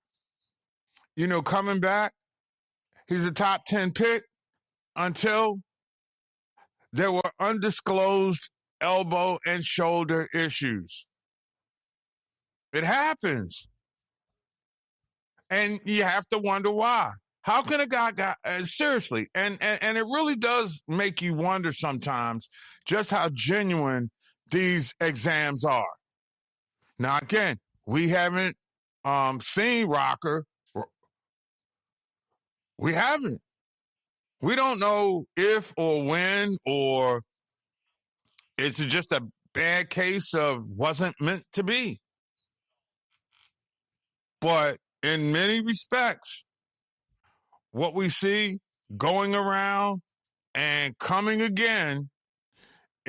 Speaker 1: coming back, he's a top 10 pick until there were undisclosed elbow and shoulder issues. It happens. And you have to wonder why. How can a guy seriously, and it really does make you wonder sometimes just how genuine these exams are. Now, again, we haven't seen Rocker. We haven't. We don't know if or when, or it's just a bad case of wasn't meant to be. But in many respects, what we see going around and coming again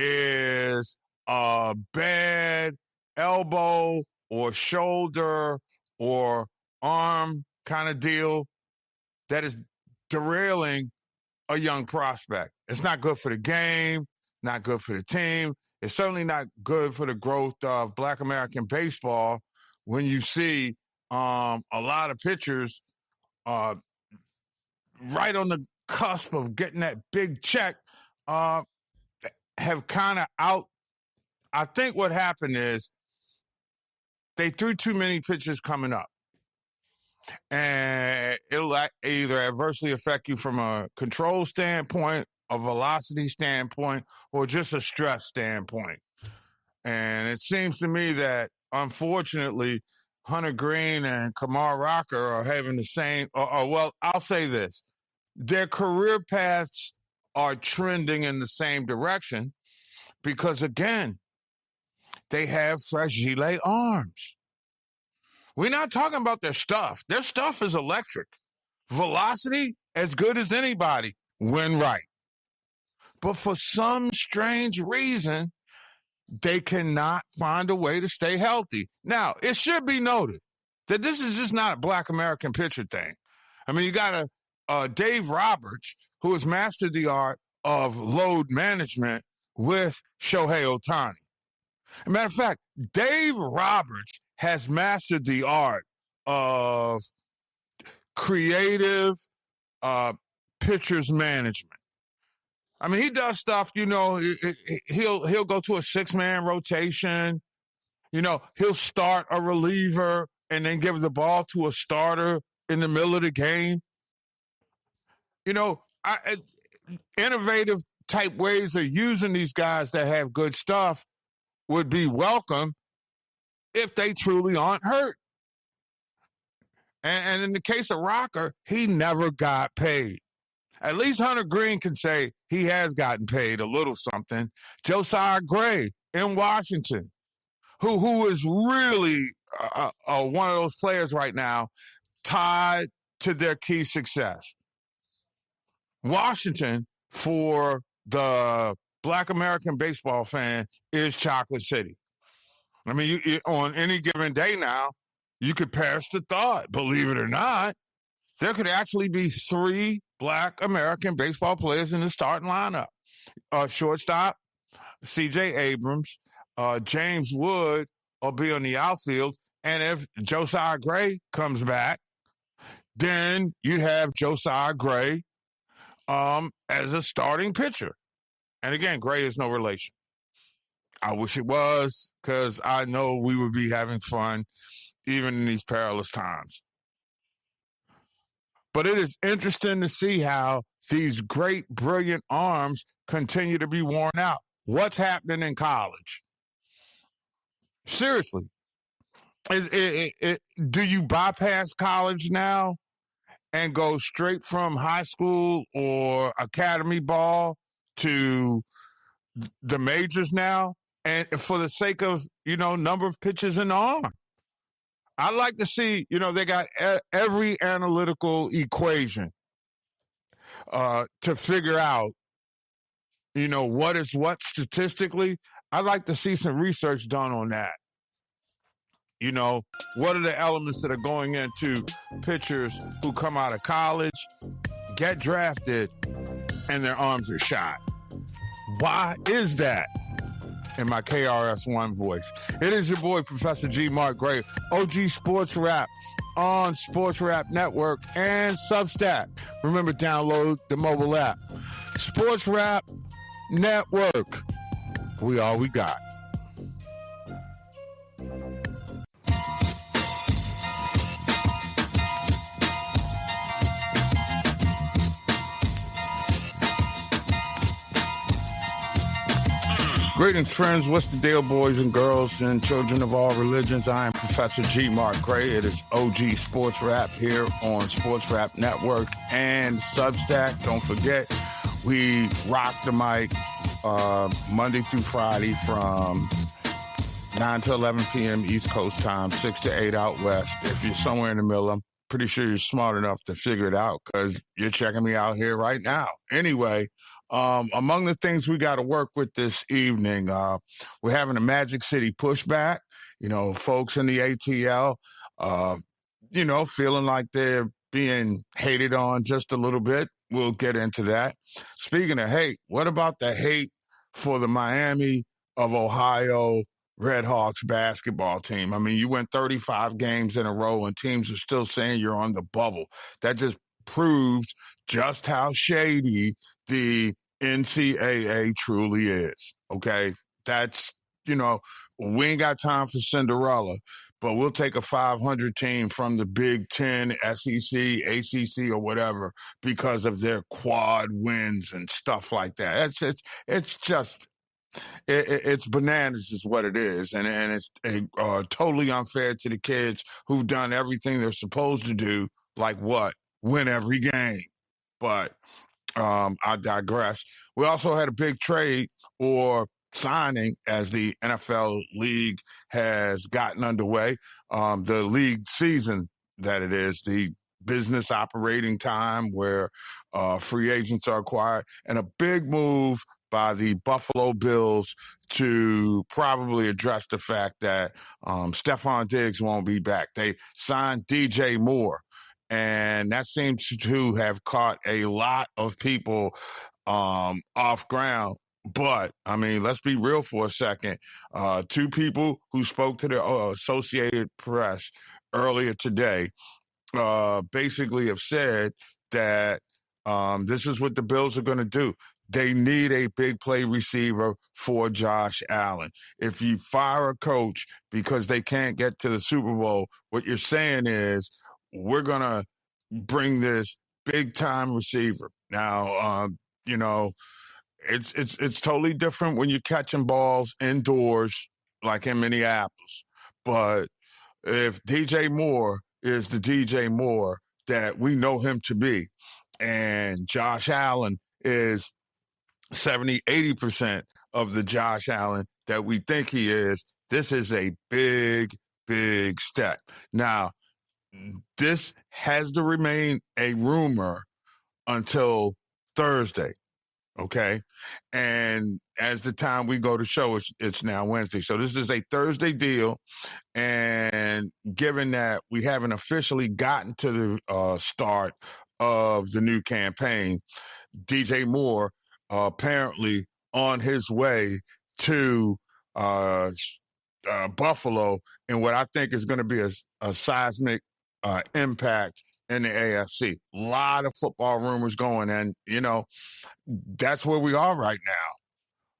Speaker 1: is a bad elbow or shoulder or arm kind of deal that is derailing a young prospect. It's not good for the game, not good for the team. It's certainly not good for the growth of Black American baseball when you see a lot of pitchers right on the cusp of getting that big check have kind of out. I think what happened is they threw too many pitches coming up. And it'll either adversely affect you from a control standpoint, a velocity standpoint, or just a stress standpoint. And it seems to me that, unfortunately, Hunter Green and Kamar Rocker are having the same, well, I'll say this. Their career paths are trending in the same direction because, again, they have fresh gilet arms. We're not talking about their stuff. Their stuff is electric. Velocity, as good as anybody, when right. But for some strange reason, they cannot find a way to stay healthy. Now, it should be noted that this is just not a Black American pitcher thing. I mean, you got Dave Roberts, who has mastered the art of load management with Shohei Ohtani. As a matter of fact, Dave Roberts has mastered the art of creative pitchers management. I mean, he does stuff, he'll go to a 6-man rotation. He'll start a reliever and then give the ball to a starter in the middle of the game. Innovative type ways of using these guys that have good stuff would be welcome if they truly aren't hurt. And in the case of Rocker, he never got paid. At least Hunter Green can say he has gotten paid a little something. Josiah Gray in Washington, who is really one of those players right now tied to their key success. Washington, for the Black American baseball fan, is Chocolate City. I mean, on any given day now, you could perish the thought, believe it or not, there could actually be 3 Black American baseball players in the starting lineup. Shortstop, C.J. Abrams, James Wood will be on the outfield. And if Josiah Gray comes back, then you have Josiah Gray as a starting pitcher. And again, Gray is no relation. I wish it was, because I know we would be having fun even in these perilous times. But it is interesting to see how these great, brilliant arms continue to be worn out. What's happening in college? Seriously. Do you bypass college now and go straight from high school or academy ball to the majors now? And for the sake of, number of pitches in the arm. I like to see, they got every analytical equation to figure out, what is what statistically. I'd like to see some research done on that. What are the elements that are going into pitchers who come out of college, get drafted, and their arms are shot? Why is that? In my KRS-One voice. It is your boy, Professor G. Mark Gray, OG Sports Rap on Sports Rap Network and Substack. Remember, download the mobile app. Sports Rap Network. We all we got. Greetings, friends. What's the deal, boys and girls and children of all religions? I am Professor G. Mark Gray. It is OG Sports Rap here on Sports Rap Network and Substack. Don't forget, we rock the mic Monday through Friday from 9 to 11 p.m. East Coast time, 6 to 8 out west. If you're somewhere in the middle, I'm pretty sure you're smart enough to figure it out because you're checking me out here right now. Anyway, Among the things we got to work with this evening, we're having a Magic City pushback. Folks in the ATL, uh, feeling like they're being hated on just a little bit. We'll get into that. Speaking of hate, what about the hate for the Miami of Ohio Redhawks basketball team? I mean, you went 35 games in a row and teams are still saying you're on the bubble. That just proves just how shady the NCAA truly is. Okay. That's, we ain't got time for Cinderella, but we'll take a 500 team from the Big Ten, SEC, ACC, or whatever because of their quad wins and stuff like that. It's just it's bananas is what it is, and it's totally unfair to the kids who've done everything they're supposed to do, like what? Win every game. But I digress. We also had a big trade or signing as the NFL league has gotten underway. The league season, that it is, the business operating time where free agents are acquired, and a big move by the Buffalo Bills to probably address the fact that Stephon Diggs won't be back. They signed DJ Moore, and that seems to have caught a lot of people off ground. But, I mean, let's be real for a second. Two people who spoke to the Associated Press earlier today basically have said that this is what the Bills are going to do. They need a big play receiver for Josh Allen. If you fire a coach because they can't get to the Super Bowl, what you're saying is we're going to bring this big-time receiver. Now, it's totally different when you're catching balls indoors like in Minneapolis. But if DJ Moore is the DJ Moore that we know him to be, and Josh Allen is 70-80% of the Josh Allen that we think he is, this is a big, big step. Now, this has to remain a rumor until Thursday, okay? And as the time we go to show, it's now Wednesday. So this is a Thursday deal, and given that we haven't officially gotten to the start of the new campaign, DJ Moore apparently on his way to Buffalo in what I think is going to be a seismic impact in the AFC. A lot of football rumors going, and, that's where we are right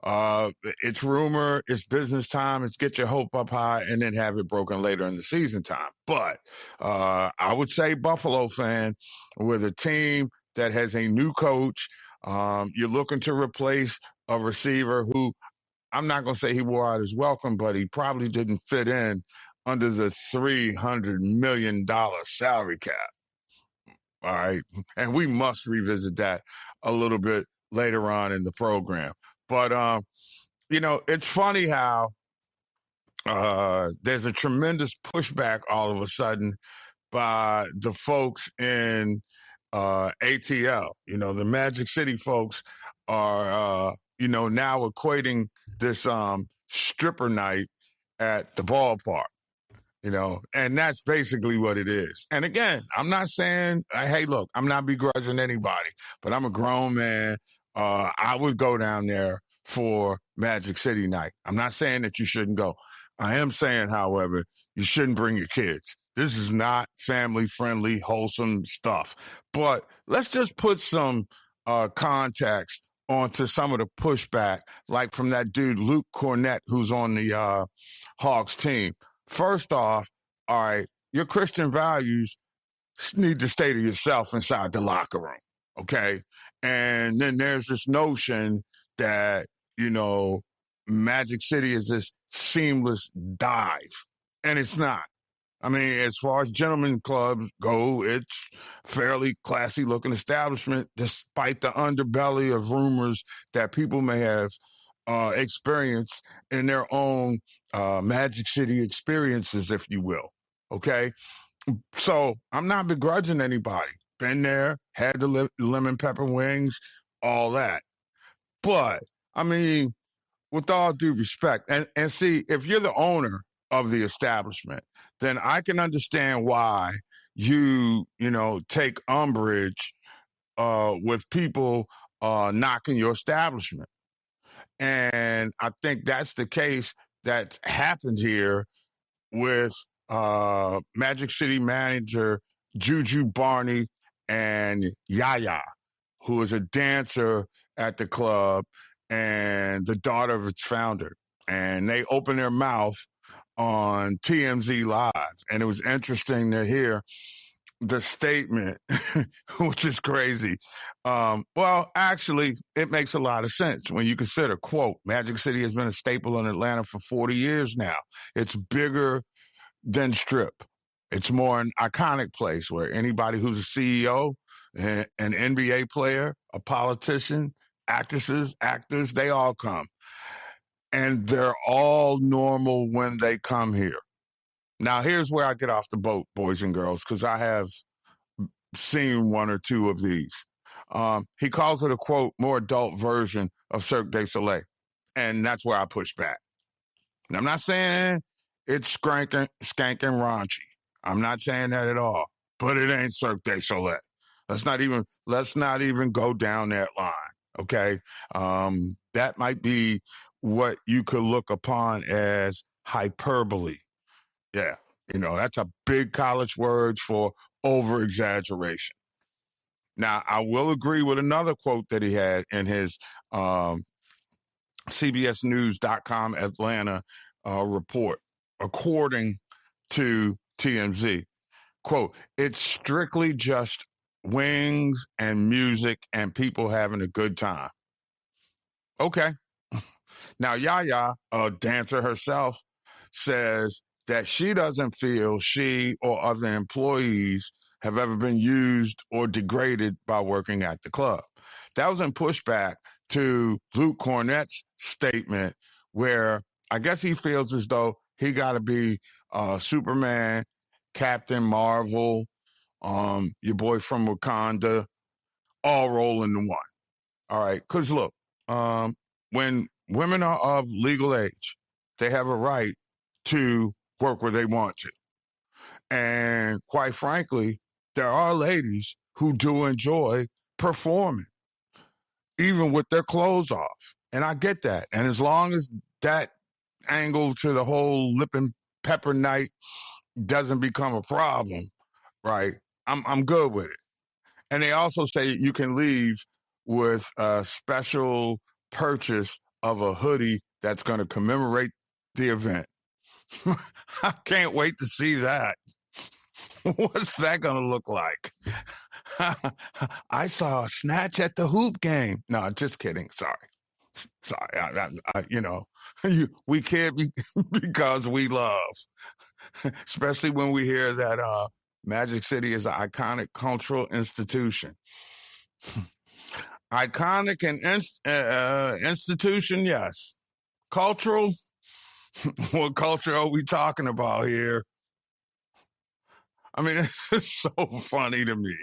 Speaker 1: now. It's rumor, it's business time, it's get your hope up high and then have it broken later in the season time. But I would say Buffalo fan, with a team that has a new coach, you're looking to replace a receiver who I'm not going to say he wore out his welcome, but he probably didn't fit in under the $300 million salary cap. All right. And we must revisit that a little bit later on in the program. But, it's funny how there's a tremendous pushback all of a sudden by the folks in ATL. The Magic City folks are, now equating this stripper night at the ballpark. And that's basically what it is. And again, I'm not saying, hey, look, I'm not begrudging anybody, but I'm a grown man. I would go down there for Magic City night. I'm not saying that you shouldn't go. I am saying, however, you shouldn't bring your kids. This is not family-friendly, wholesome stuff. But let's just put some context onto some of the pushback, like from that dude, Luke Cornett, who's on the Hawks team. First off, all right, your Christian values need to stay to yourself inside the locker room, okay? And then there's this notion that, Magic City is this seamless dive, and it's not. I mean, as far as gentlemen clubs go, it's fairly classy-looking establishment, despite the underbelly of rumors that people may have experienced in their own Magic City experiences, if you will. Okay? So I'm not begrudging anybody. Been there, had the lemon pepper wings, all that. But I mean, with all due respect, and see, if you're the owner of the establishment, then I can understand why you take umbrage with people knocking your establishment. And I think that's the case that's happened here with Magic City manager Juju Barney and Yaya, who is a dancer at the club and the daughter of its founder. And they opened their mouth on TMZ Live. And it was interesting to hear the statement, which is crazy. Well, actually, it makes a lot of sense when you consider, quote, Magic City has been a staple in Atlanta for 40 years now. It's bigger than Strip. It's more an iconic place where anybody who's a CEO, an NBA player, a politician, actresses, actors, they all come. And they're all normal when they come here. Now, here's where I get off the boat, boys and girls, because I have seen one or two of these. He calls it a, quote, more adult version of Cirque du Soleil. And that's where I push back. And I'm not saying it's skanking raunchy. I'm not saying that at all. But it ain't Cirque du Soleil. Let's not even go down that line, okay? That might be what you could look upon as hyperbole. Yeah, that's a big college word for over-exaggeration. Now, I will agree with another quote that he had in his CBSNews.com Atlanta report, according to TMZ. Quote, it's strictly just wings and music and people having a good time. Okay. Now, Yaya, a dancer herself, says that she doesn't feel she or other employees have ever been used or degraded by working at the club. That was in pushback to Luke Cornett's statement, where I guess he feels as though he got to be Superman, Captain Marvel, your boy from Wakanda, all roll into one. All right, because look, when women are of legal age, they have a right to work where they want to. And quite frankly, there are ladies who do enjoy performing, even with their clothes off. And I get that. And as long as that angle to the whole lip and pepper night doesn't become a problem, right, I'm good with it. And they also say you can leave with a special purchase of a hoodie that's going to commemorate the event. I can't wait to see that. What's that going to look like? I saw a snatch at the hoop game. No, just kidding. Sorry. We kid because we love, especially when we hear that Magic City is an iconic cultural institution. Iconic and institution, yes. Cultural, what culture are we talking about here? I mean, it's so funny to me,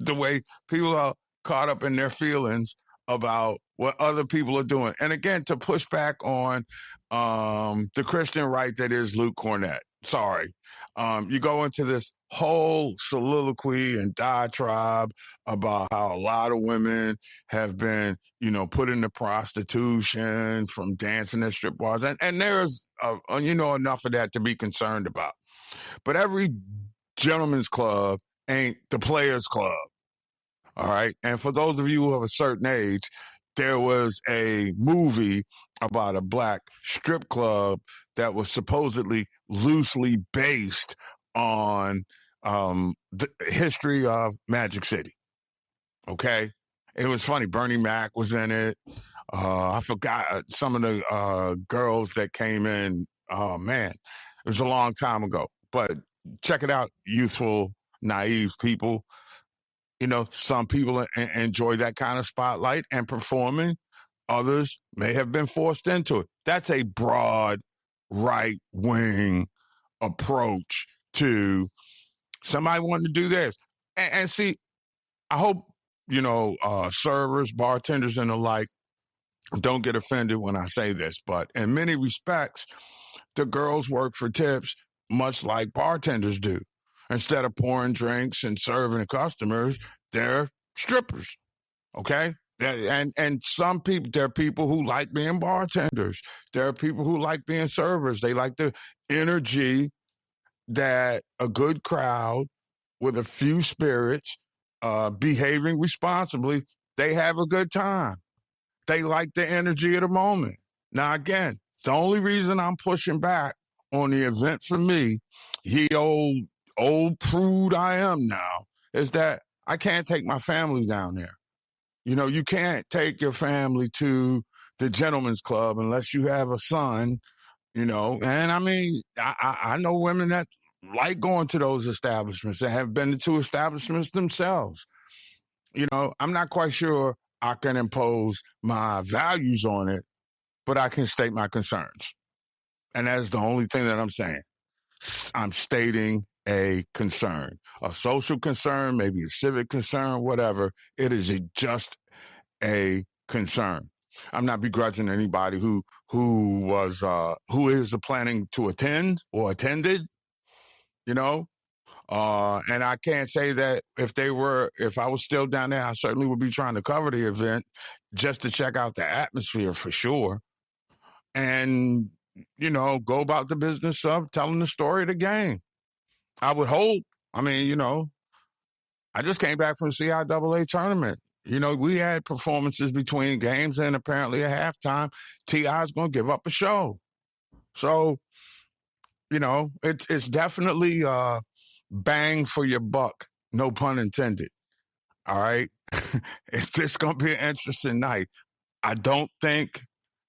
Speaker 1: the way people are caught up in their feelings about what other people are doing. And again, to push back on the Christian right that is Luke Cornett. Sorry. You go into this whole soliloquy and diatribe about how a lot of women have been, put into prostitution from dancing at strip bars. And there's, enough of that to be concerned about. But every gentleman's club ain't the players' club. All right. And for those of you who have a certain age, there was a movie about a black strip club that was supposedly loosely based on the history of Magic City. Okay. It was funny. Bernie Mac was in it. I forgot some of the girls that came in. Oh, man. It was a long time ago. But check it out, youthful, naive people. Some people enjoy that kind of spotlight and performing. Others may have been forced into it. That's a broad right-wing approach to somebody wanting to do this. And see, I hope, servers, bartenders, and the like don't get offended when I say this, but in many respects, the girls work for tips much like bartenders do. Instead of pouring drinks and serving customers, they're strippers. Okay. And some people, there are people who like being bartenders. There are people who like being servers. They like the energy that a good crowd with a few spirits, behaving responsibly, they have a good time. They like the energy of the moment. Now, again, the only reason I'm pushing back on the event for me, ye old prude I am now, is that I can't take my family down there. You know, you can't take your family to the gentleman's club unless you have a son, you know. And I mean, I know women that like going to those establishments and have been to establishments themselves. You know, I'm not quite sure I can impose my values on it, but I can state my concerns. And that's the only thing that I'm saying. I'm stating a concern, a social concern, maybe a civic concern, whatever. It is just a concern. I'm not begrudging anybody who is planning to attend or attended, you know. And I can't say that if I was still down there, I certainly would be trying to cover the event just to check out the atmosphere for sure. And, you know, go about the business of telling the story of the game. I would hope. I mean, you know, I just came back from the NCAA tournament. You know, we had performances between games, and apparently at halftime, T.I.'s going to give up a show. So, you know, it's definitely bang for your buck, no pun intended. All right? It's just going to be an interesting night. I don't think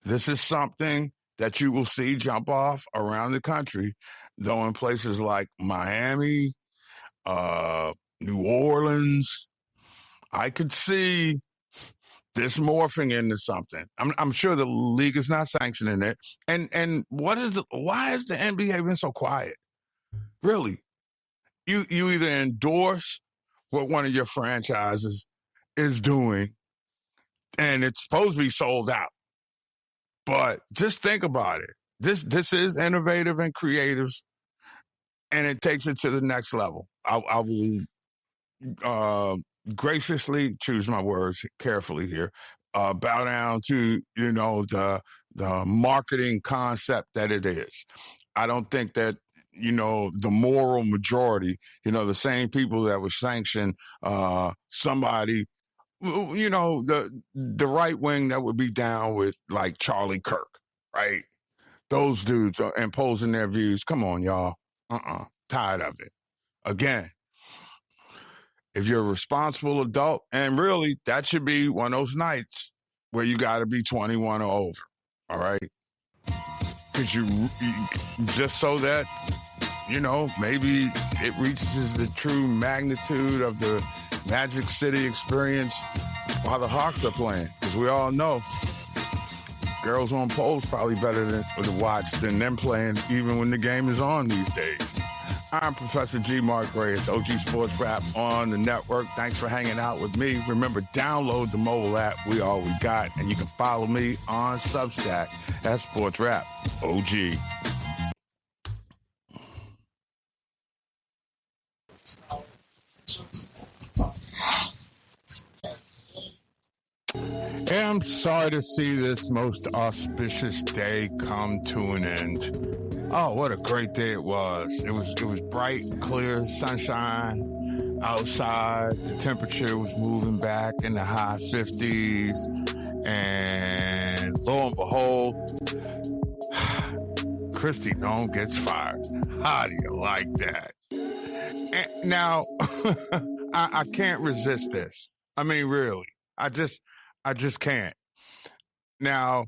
Speaker 1: this is something that you will see jump off around the country, though in places like Miami, New Orleans, I could see this morphing into something. I'm sure the league is not sanctioning it. And why has the NBA been so quiet? Really? You either endorse what one of your franchises is doing, and it's supposed to be sold out. But just think about it. This is innovative and creative, and it takes it to the next level. I will graciously choose my words carefully here. Bow down to, you know, the marketing concept that it is. I don't think that, you know, the moral majority, you know, the same people that would sanction somebody, you know, the right wing that would be down with like Charlie Kirk, right? Those dudes are imposing their views. Come on, y'all. Tired of it. Again, if you're a responsible adult, and really that should be one of those nights where you got to be 21 or over. All right. Because you just so that, you know, maybe it reaches the true magnitude of the Magic City experience while the Hawks are playing. Because we all know girls on poles probably better to watch than them playing even when the game is on these days. I'm Professor G. Mark Gray. It's OG Sports Rap on the network. Thanks for hanging out with me. Remember, download the mobile app, We All We Got, and you can follow me on Substack at Sports Rap OG. I'm sorry to see this most auspicious day come to an end. Oh, what a great day it was. It was bright, clear, sunshine outside. The temperature was moving back in the high 50s. And lo and behold, Christy Nome gets fired. How do you like that? And now, I can't resist this. I mean, really. I just can't. Now,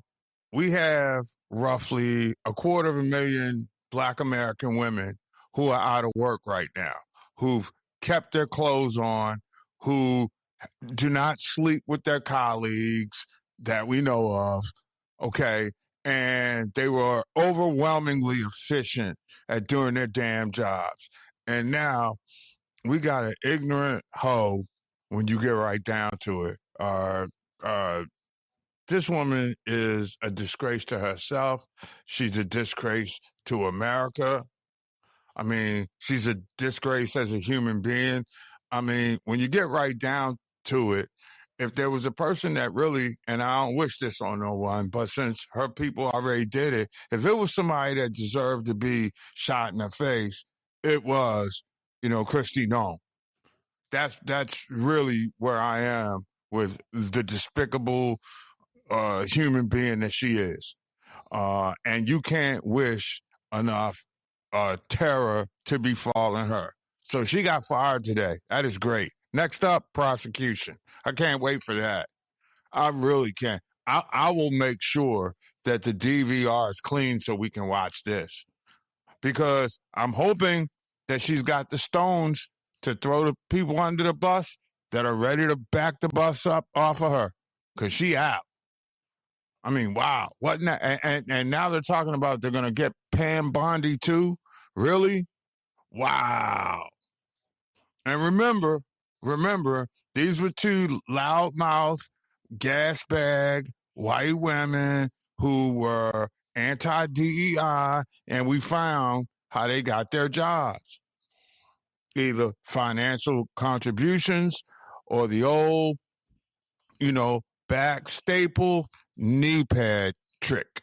Speaker 1: we have roughly 250,000 Black American women who are out of work right now, who've kept their clothes on, who do not sleep with their colleagues that we know of, okay? And they were overwhelmingly efficient at doing their damn jobs. And now we got an ignorant hoe, when you get right down to it, this woman is a disgrace to herself. She's a disgrace to America. I mean, she's a disgrace as a human being. I mean, when you get right down to it, if there was a person that really, and I don't wish this on no one, but since her people already did it, if it was somebody that deserved to be shot in the face, it was, Christy Nome. That's really where I am with the despicable human being that she is. And you can't wish enough terror to befalling her. So she got fired today. That is great. Next up, prosecution. I can't wait for that. I really can't. I will make sure that the DVR is clean so we can watch this. Because I'm hoping that she's got the stones to throw the people under the bus that are ready to back the bus up off of her. Because she out. I mean, wow. What now? And now they're talking about they're going to get Pam Bondi too? Really? Wow. And remember, these were two loudmouth, gas bag, white women who were anti-DEI, and we found how they got their jobs. Either financial contributions or the old, back staple knee pad trick.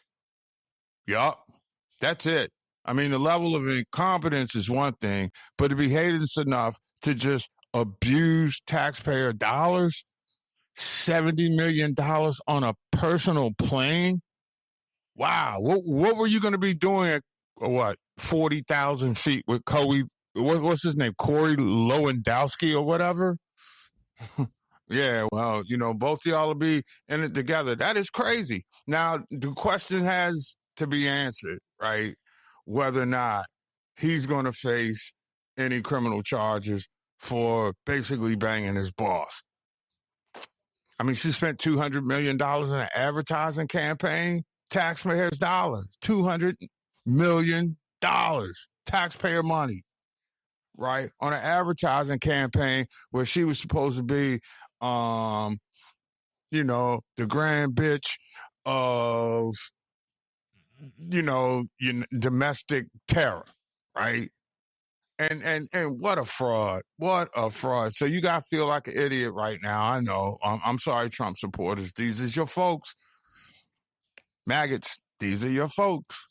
Speaker 1: Yup, that's it. I mean, the level of incompetence is one thing, but to be heinous enough to just abuse taxpayer dollars, $70 million on a personal plane? Wow. What were you going to be doing at, 40,000 feet with what's his name, Corey Lewandowski or whatever? Yeah, well, both of y'all will be in it together. That is crazy. Now, the question has to be answered, right? Whether or not he's going to face any criminal charges for basically banging his boss. I mean, she spent $200 million in an advertising campaign, taxpayers' dollars, $200 million, taxpayer money, right? On an advertising campaign where she was supposed to be, the grand bitch of, domestic terror, right? And what a fraud. What a fraud. So you got to feel like an idiot right now. I know. I'm sorry, Trump supporters. These are your folks. Maggots, these are your folks.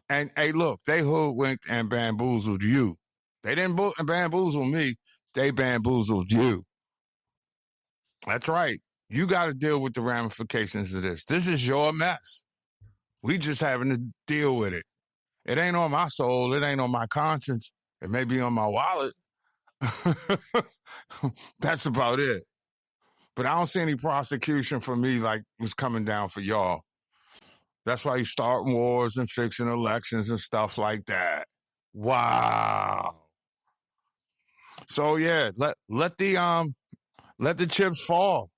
Speaker 1: And, hey, look, they hoodwinked and bamboozled you. They didn't bamboozle me. They bamboozled you. That's right. You got to deal with the ramifications of this. This is your mess. We just having to deal with it. It ain't on my soul. It ain't on my conscience. It may be on my wallet. That's about it. But I don't see any prosecution for me like was coming down for y'all. That's why you start wars and fixing elections and stuff like that. Wow. So yeah, let the chips fall.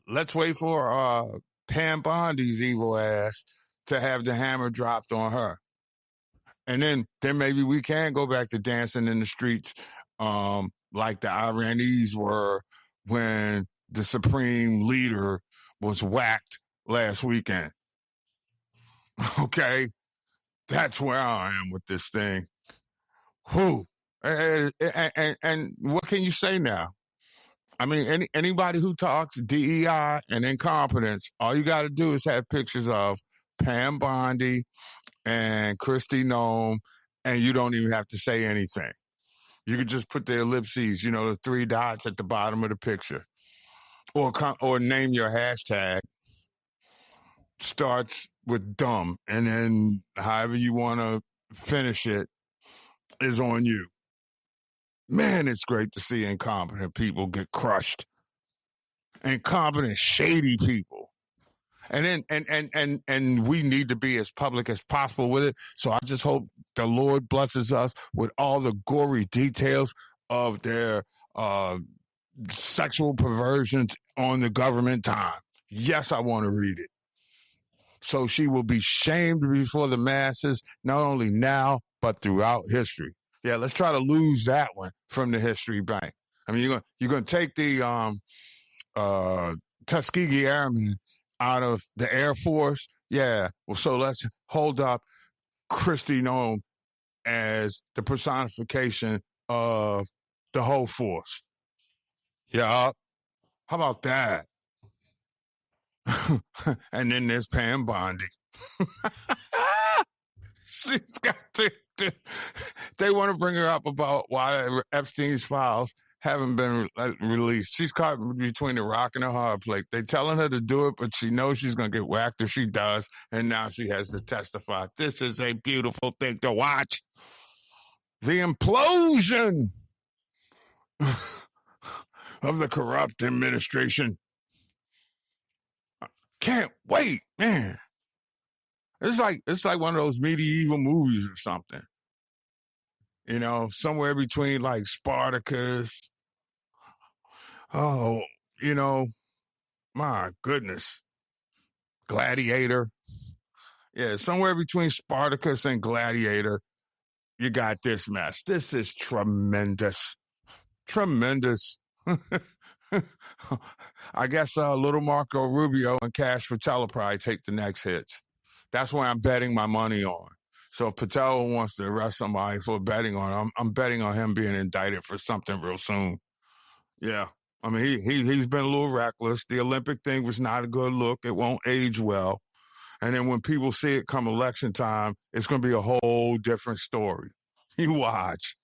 Speaker 1: Let's wait for Pam Bondi's evil ass to have the hammer dropped on her. And then maybe we can go back to dancing in the streets like the Iranese were when the supreme leader was whacked last weekend. Okay? That's where I am with this thing. Who? And what can you say now? I mean, anybody who talks DEI and incompetence, all you got to do is have pictures of Pam Bondi and Kristi Noem, and you don't even have to say anything. You could just put the ellipses, the 3 dots at the bottom of the picture, or name your hashtag. Starts with dumb, and then however you want to finish it is on you. Man, it's great to see incompetent people get crushed. Incompetent, shady people. And then and we need to be as public as possible with it. So I just hope the Lord blesses us with all the gory details of their sexual perversions on the government time. Yes, I want to read it. So she will be shamed before the masses, not only now, but throughout history. Yeah, let's try to lose that one from the history bank. I mean, you're going to take the Tuskegee Airmen out of the Air Force. Yeah. Well, so let's hold up Christy Nome as the personification of the whole force. Yeah. How about that? And then there's Pam Bondi. She's got they want to bring her up about why Epstein's files haven't been released. She's caught between the rock and the hard place. They're telling her to do it, but she knows she's going to get whacked if she does, and now she has to testify. This is a beautiful thing to watch. The implosion of the corrupt administration. Can't wait, man. It's like one of those medieval movies or something. You know, somewhere between like Spartacus. Oh, you know, my goodness. Gladiator. Yeah, somewhere between Spartacus and Gladiator, you got this mess. This is tremendous. Tremendous. I guess little Marco Rubio and Cash Patel will probably take the next hits. That's why I'm betting my money on. So if Patel wants to arrest somebody for betting on him, I'm betting on him being indicted for something real soon. Yeah. I mean, he's been a little reckless. The Olympic thing was not a good look. It won't age well. And then when people see it come election time, it's going to be a whole different story. You watch.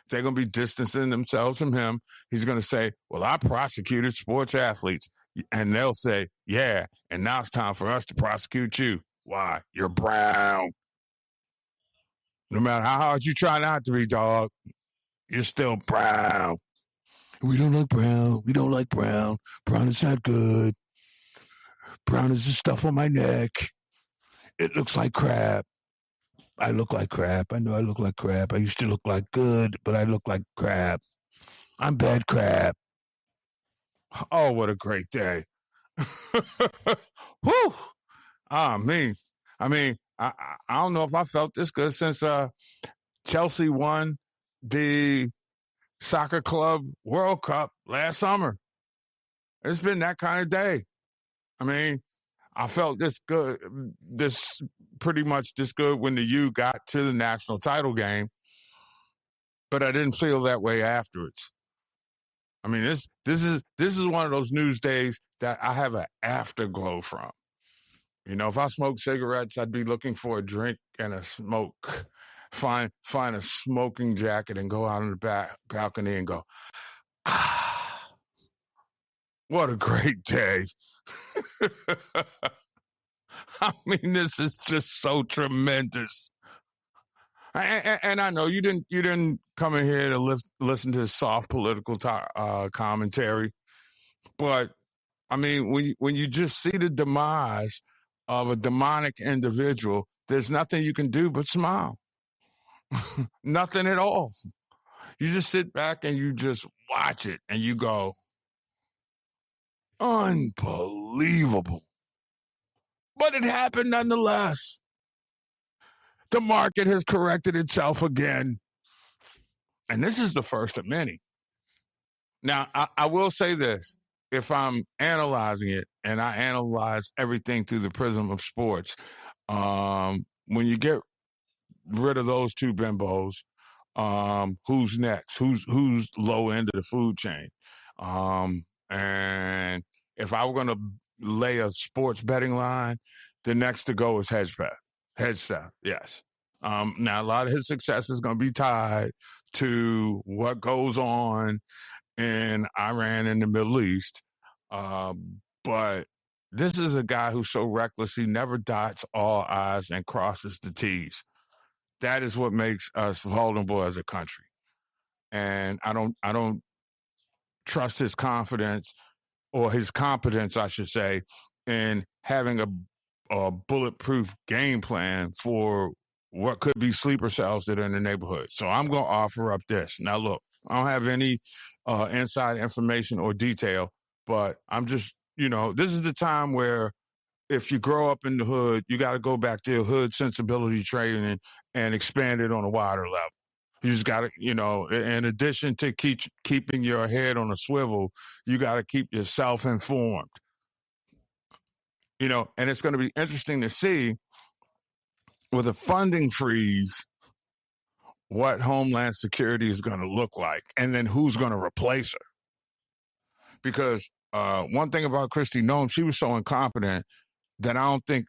Speaker 1: They're going to be distancing themselves from him. He's going to say, well, I prosecuted sports athletes. And they'll say, yeah, and now it's time for us to prosecute you. Why? You're brown. No matter how hard you try not to be, dog, you're still brown. We don't like brown. We don't like brown. Brown is not good. Brown is the stuff on my neck. It looks like crap. I look like crap. I know I look like crap. I used to look like good, but I look like crap. I'm bad crap. Oh, what a great day. Whew. I mean, I don't know if I felt this good since Chelsea won the soccer club World Cup last summer. It's been that kind of day. I mean, I felt this pretty much this good when the U got to the national title game, but I didn't feel that way afterwards. I mean, this is one of those news days that I have an afterglow from. You know, if I smoked cigarettes, I'd be looking for a drink and a smoke. Find a smoking jacket and go out on the balcony and go, ah, what a great day. I mean, this is just so tremendous. And I know you didn't come in here to listen to soft political commentary, but I mean, when you just see the demise of a demonic individual, there's nothing you can do but smile. Nothing at all. You just sit back and you just watch it and you go, unbelievable. But it happened nonetheless. The market has corrected itself again. And this is the first of many. Now, I will say this. If I'm analyzing it, and I analyze everything through the prism of sports, when you get rid of those two bimbos, who's next? Who's low end of the food chain? And if I were going to lay a sports betting line, the next to go is Hedgestep, yes. Now, a lot of his success is going to be tied to what goes on in Iran and the Middle East. But this is a guy who's so reckless, he never dots all I's and crosses the T's. That is what makes us vulnerable as a country. And I don't trust his confidence or his competence, I should say, in having a bulletproof game plan for what could be sleeper cells that are in the neighborhood. So I'm going to offer up this. Now, look, I don't have any inside information or detail, but I'm just, this is the time where if you grow up in the hood, you got to go back to your hood sensibility training and expand it on a wider level. You just got to, in addition to keeping your head on a swivel, you got to keep yourself informed. And it's going to be interesting to see with a funding freeze what Homeland Security is going to look like, and then who's going to replace her. Because one thing about Kristi Noem, she was so incompetent that I don't think,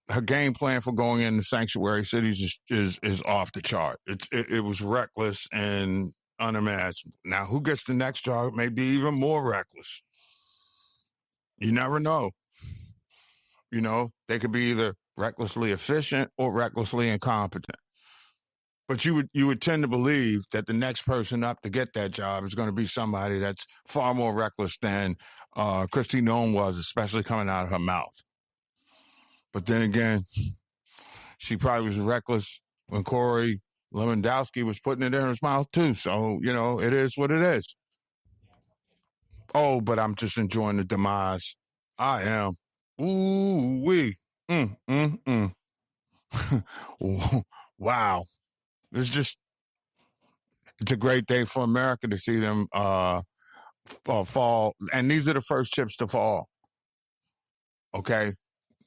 Speaker 1: her game plan for going into sanctuary cities is off the chart. It was reckless and unimaginable. Now, who gets the next job may be even more reckless. You never know. They could be either recklessly efficient or recklessly incompetent. But you would tend to believe that the next person up to get that job is going to be somebody that's far more reckless than Kristi Noem was, especially coming out of her mouth. But then again, she probably was reckless when Corey Lewandowski was putting it in his mouth too. So, it is what it is. Oh, but I'm just enjoying the demise. I am. Ooh-wee. Wow. It's a great day for America to see them fall. And these are the first chips to fall. Okay?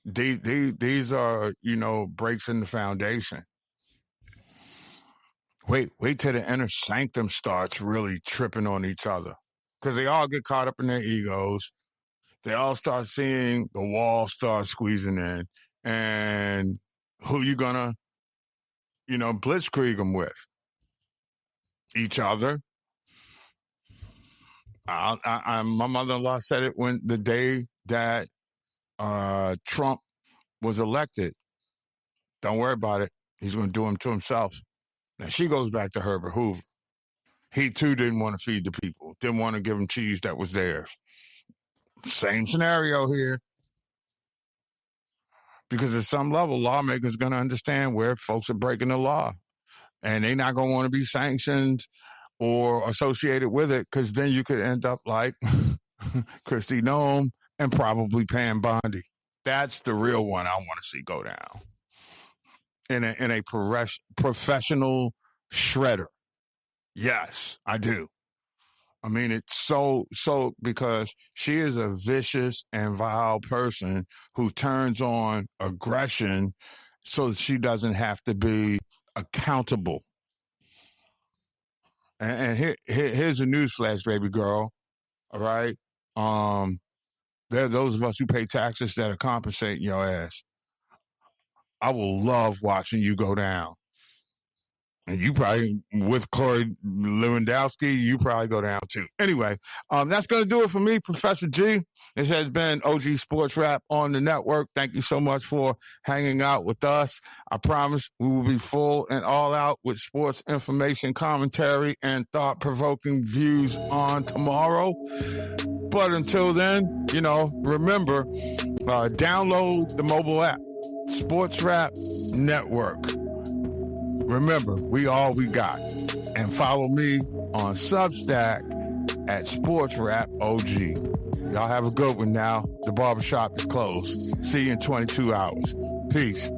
Speaker 1: These are, breaks in the foundation. Wait till the inner sanctum starts really tripping on each other. Because they all get caught up in their egos. They all start seeing the wall start squeezing in. And who you gonna, blitzkrieg them with? Each other. My mother-in-law said it when the day that Trump was elected. Don't worry about it. He's going to do them to himself. Now, she goes back to Herbert Hoover. He, too, didn't want to feed the people. Didn't want to give them cheese that was theirs. Same scenario here. Because at some level, lawmakers are going to understand where folks are breaking the law. And they're not going to want to be sanctioned or associated with it, because then you could end up like Kristi Noem and probably Pam Bondi. That's the real one I want to see go down. In a professional shredder. Yes, I do. I mean, it's so because she is a vicious and vile person who turns on aggression so that she doesn't have to be accountable. And here's a newsflash, baby girl. All right? There are those of us who pay taxes that are compensating your ass. I will love watching you go down. And you probably, with Corey Lewandowski, you probably go down too. Anyway, that's going to do it for me, Professor G. This has been OG Sports Rap on the network. Thank you so much for hanging out with us. I promise we will be full and all out with sports information, commentary, and thought-provoking views on tomorrow. But until then, remember, download the mobile app, Sports Rap Network. Remember, we all we got. And follow me on Substack at Sports Rap OG. Y'all have a good one now. The barbershop is closed. See you in 22 hours. Peace.